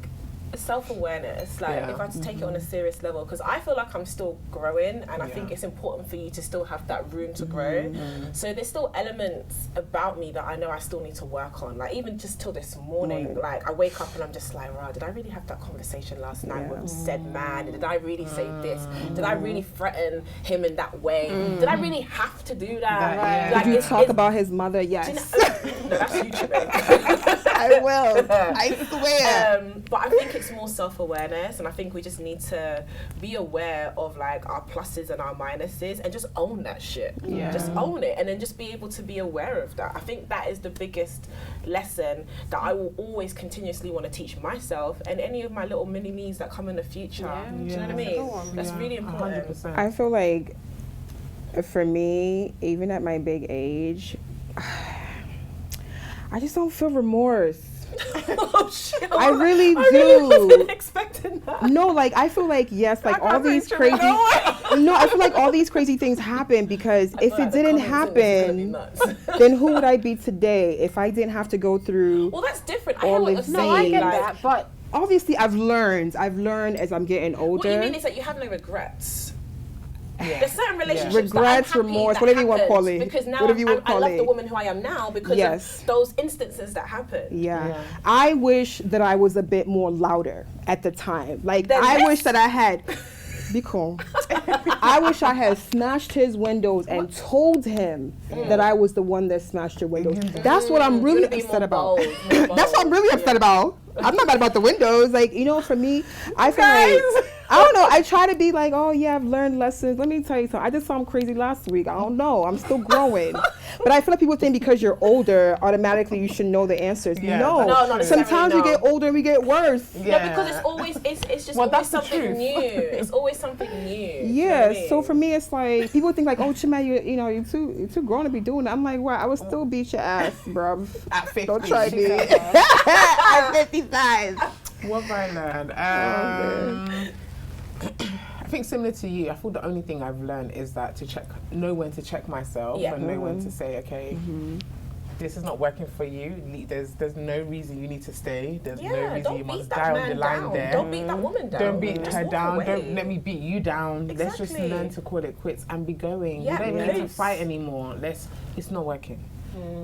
self-awareness, like if I had to take it on a serious level, because I feel like I'm still growing, and I think it's important for you to still have that room to grow. So there's still elements about me that I know I still need to work on, like even just till this morning, like I wake up and I'm just like, wow, did I really have that conversation last night with said man? Did I really say this? Did I really threaten him in that way? Did I really have to do that? Like, did you talk about his mother? Yes. No, that's YouTube. I will. I swear. But I think it's more self-awareness, and I think we just need to be aware of like our pluses and our minuses and just own that shit. Just own it, and then just be able to be aware of that. I think that is the biggest lesson that I will always continuously want to teach myself and any of my little mini-me's that come in the future. Do you know what I mean? That's really important. 100%. I feel like for me, even at my big age, I just don't feel remorse. Oh shit! I really do. Really wasn't expecting that. No, like I feel like yes, like all these crazy. No, I feel like all these crazy things happen because if it didn't happen, then who would I be today if I didn't have to go through? Well, that's different. I hear what you're saying. No, I get that, but obviously I've learned as I'm getting older. What you mean is that you have no regrets. There's certain relationships regrets, remorse, whatever you want to call it. Because now I love the woman who I am now because of those instances that happened. I wish that I was a bit more louder at the time. Like I wish that I had. Be calm. I wish I had smashed his windows and told him that I was the one that smashed your windows. That's what I'm really upset about. That's what I'm really upset about. I'm not mad about the windows. Like, you know, for me, I feel like, I don't know, I try to be like, oh yeah, I've learned lessons. Let me tell you something. I did something crazy last week. I don't know. I'm still growing. But I feel like people think because you're older, automatically you should know the answers. No, sometimes we get older and we get worse. No, because it's just always something new. It's always something new. Yeah, so for me, it's like, people think like, oh, Chima, you're too grown to be doing that. I'm like, wow, I would still beat your ass, bruv. At 50. Don't try me. At 55. What have I learned? I think similar to you, I feel the only thing I've learned is that know when to check myself and know when to say, okay, this is not working for you. There's no reason you need to stay. There's no reason you must die on the line there. Don't beat that woman down. Don't beat her down. Don't let me beat you down. Exactly. Let's just learn to call it quits and be going. You don't need to fight anymore. It's not working.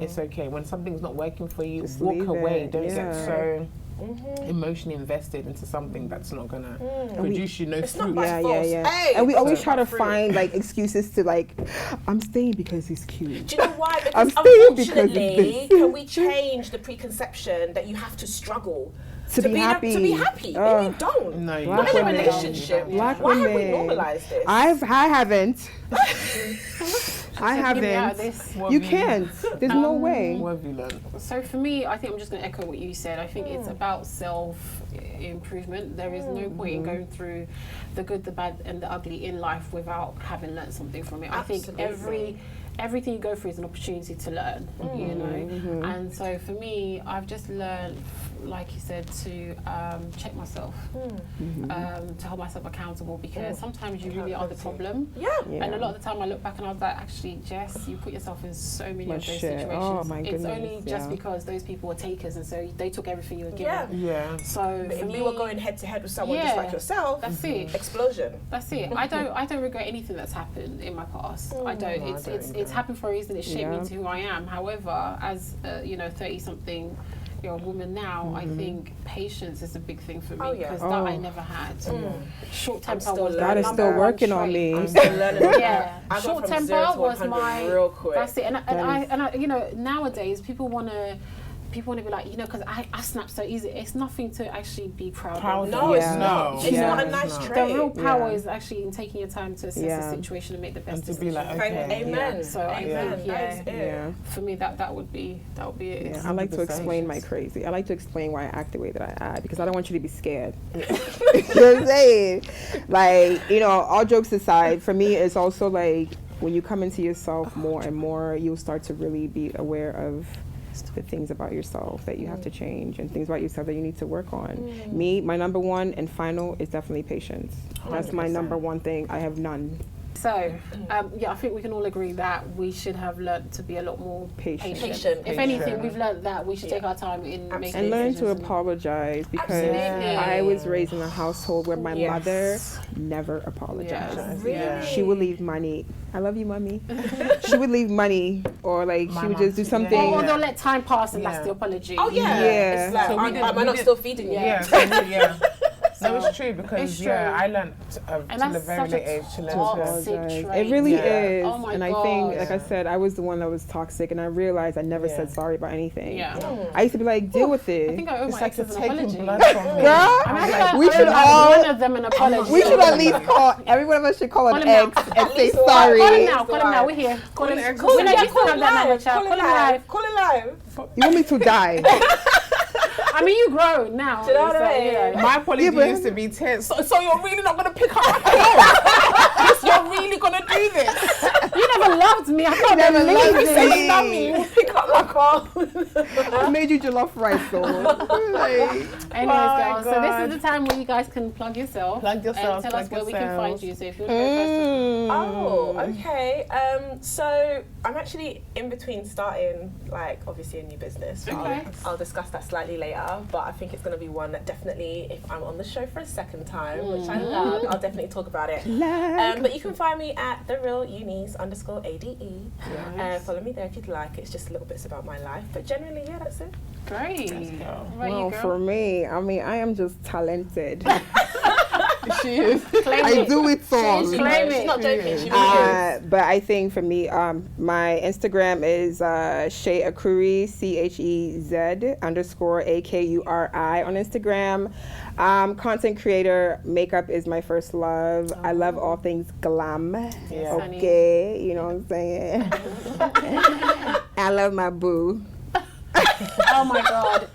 It's okay. When something's not working for you, just walk away. Don't get so emotionally invested into something that's not gonna produce you no fruit. Hey, and we always try to find like excuses to like, I'm staying because he's cute. Do you know why? Because I'm staying unfortunately, can we change the preconception that you have to struggle to be happy? Maybe you don't. No, not in a relationship. Why have we normalized this? I haven't. I haven't. You can't. There's no way. What have you learned? So for me, I think I'm just going to echo what you said. I think it's about self-improvement. There is no point in going through the good, the bad, and the ugly in life without having learned something from it. Absolutely. I think everything you go through is an opportunity to learn, you know. And so for me, I've just learned, like you said, to check myself, to hold myself accountable, because sometimes you really are the problem. And a lot of the time I look back and I was like, actually, Jess, you put yourself in so many of those situations. Oh my goodness. It's only just because those people were takers, and so they took everything you were given. So but if you were going head to head with someone just like yourself, that's it. Explosion. That's it. I don't regret anything that's happened in my past. I don't. It's happened for a reason. It shaped me into who I am. However, as 30-something year old woman now, I think patience is a big thing for me, because that I never had. Short temper was God is still working on me. I'm still learning. Short temper was my real quick. That's it. And I nowadays people want to be like, because I snap so easy. It's nothing to actually be proud of. No, it's not. It's not a nice trait. The real power is actually in taking your time to assess the situation and make the best decision. To be like, okay. Amen. So I think, that is it. for me, that would be it. I like to explain my crazy. I like to explain why I act the way that I act, because I don't want you to be scared. You know what I'm saying? Like, all jokes aside, for me, it's also like when you come into yourself more and more, you'll start to really be aware of the things about yourself that you have to change, and things about yourself that you need to work on. Me, my number one and final is definitely patience. That's my number one thing. I have none. So, I think we can all agree that we should have learned to be a lot more patient. If anything, we've learned that we should take our time in making and learn to decisions. apologize, because I was raised in a household where my mother never apologized. Really? She would leave money. I love you, mommy. She would leave money, or like she would just do something. Or they'll let time pass and that's the apology. Oh yeah. It's like, am I not still feeding you? Yeah. No, it's true, because I learned at a very late age to learn to apologize. It really is. Oh my and God. I think, like I said, I was the one that was toxic, and I realized I never said sorry about anything. I used to be like, deal with it. I think I owe my exes an apology. Blood from me. Girl, we should all one of them an apology. We should at least call, every one of us should call an ex and say sorry. Call him now, we're here. Call him live. Call him live. You want me to die? I mean, you grown now. Do you know what I mean? My apology used to be tense. So you're really not going to pick up my phone? You're really going to do this? You never loved me. I can't believe You said you love me. You pick up my phone. I made you jollof rice, though. Anyways, girls, so this is the time where you guys can plug yourself. And tell us where we can find you. So if you want to go first. Oh, okay. So I'm actually in between starting, obviously a new business. Okay. I'll discuss that slightly later, but I think it's going to be one that definitely, if I'm on the show for a second time, which I love, I'll definitely talk about it. But you can find me at TheRealEunice_ADE. Follow me there if you'd like. It's just little bits about my life, but generally, that's it. Great. Well, for me, I am just talented. She is. I do it all. She's not joking. She really is. But I think for me, my Instagram is Shea Akuri, CHEZ_AKURI on Instagram. Content creator, makeup is my first love. I love all things glam. Okay, you know what I'm saying? I love my boo. Oh my God.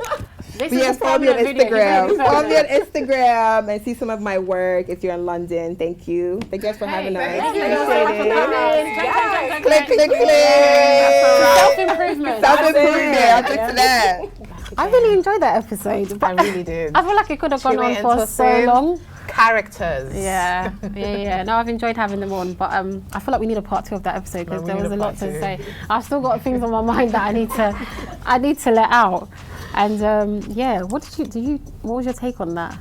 Follow me on Instagram. Follow me on Instagram and see some of my work if you're in London. Thank you. Thank you guys for having us. Thank you. Click. Self-improvement. I'll fix that. I really enjoyed that episode. I really did. I feel like it could have gone on for so long. Characters. Yeah. No, I've enjoyed having them on, but I feel like we need a part 2 of that episode, because there was a lot to say. I've still got things on my mind that I need to let out. And what was your take on that?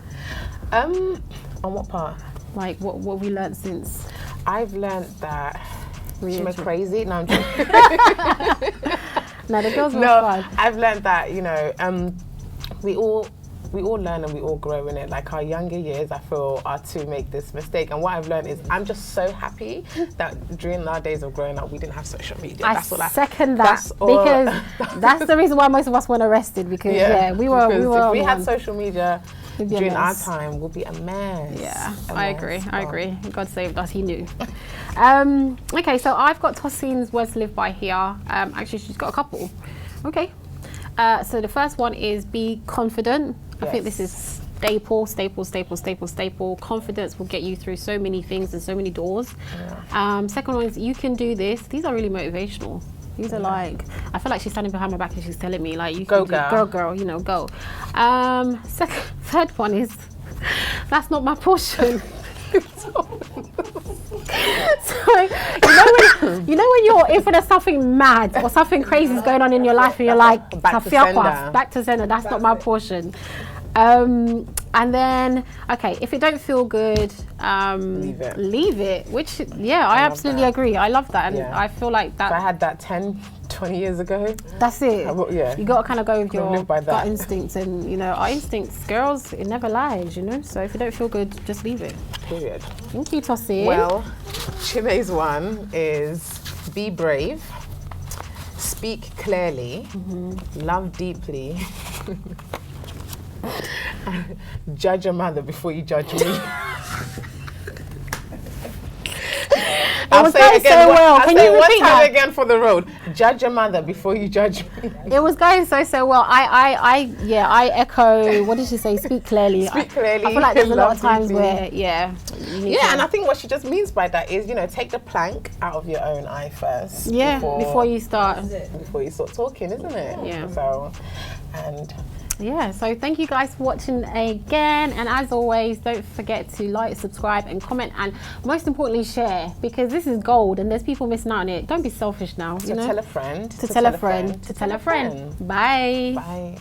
On what part? Like what we learned since? I've learned that she's crazy. No, I'm joking. No, the girls were fun. I've learned that we all learn and we all grow in it. Like our younger years, I feel, are to make this mistake. And what I've learned is I'm just so happy that during our days of growing up, we didn't have social media. I second that, because that's the reason why most of us weren't arrested, because we were. If we had social media during our time, we'll be a mess. Yeah, I agree. God saved us. He knew. Okay, so I've got Tosin's words to live by here. Actually, she's got a couple. Okay. So the first one is be confident. I think this is staple. Confidence will get you through so many things and so many doors. Second one is you can do this. These are really motivational. These are like, I feel like she's standing behind my back and she's telling me like, you can go girl, you know, go. Third one is, that's not my portion. So, you know when you're in front of something mad or something crazy is going on in your life and you're like, back to sender, that's not my portion. And then, okay, if it don't feel good, leave it. Which, I absolutely agree. I love that, and I feel like that. If I had that 10, 20 years ago. That's it. You got to kind of go with your gut instincts, and you know, our instincts, girls, it never lies. You know, so if it don't feel good, just leave it. Period. Thank you, Tosin. Well, Chime's one is be brave, speak clearly, love deeply. Judge a mother before you judge me. I'll say it again. I'll say it one time again for the road. Judge a mother before you judge me. It was going so well. I echo. What did she say? Speak clearly. Speak clearly. I feel like there's a lot of times where and I think what she just means by that is, you know, take the plank out of your own eye first. Yeah. Before you start talking, isn't it? Yeah. So, so thank you guys for watching again, and as always, don't forget to like, subscribe and comment, and most importantly share, because this is gold and there's people missing out on it. Don't be selfish now. Tell a friend. To tell a friend. Bye. Bye.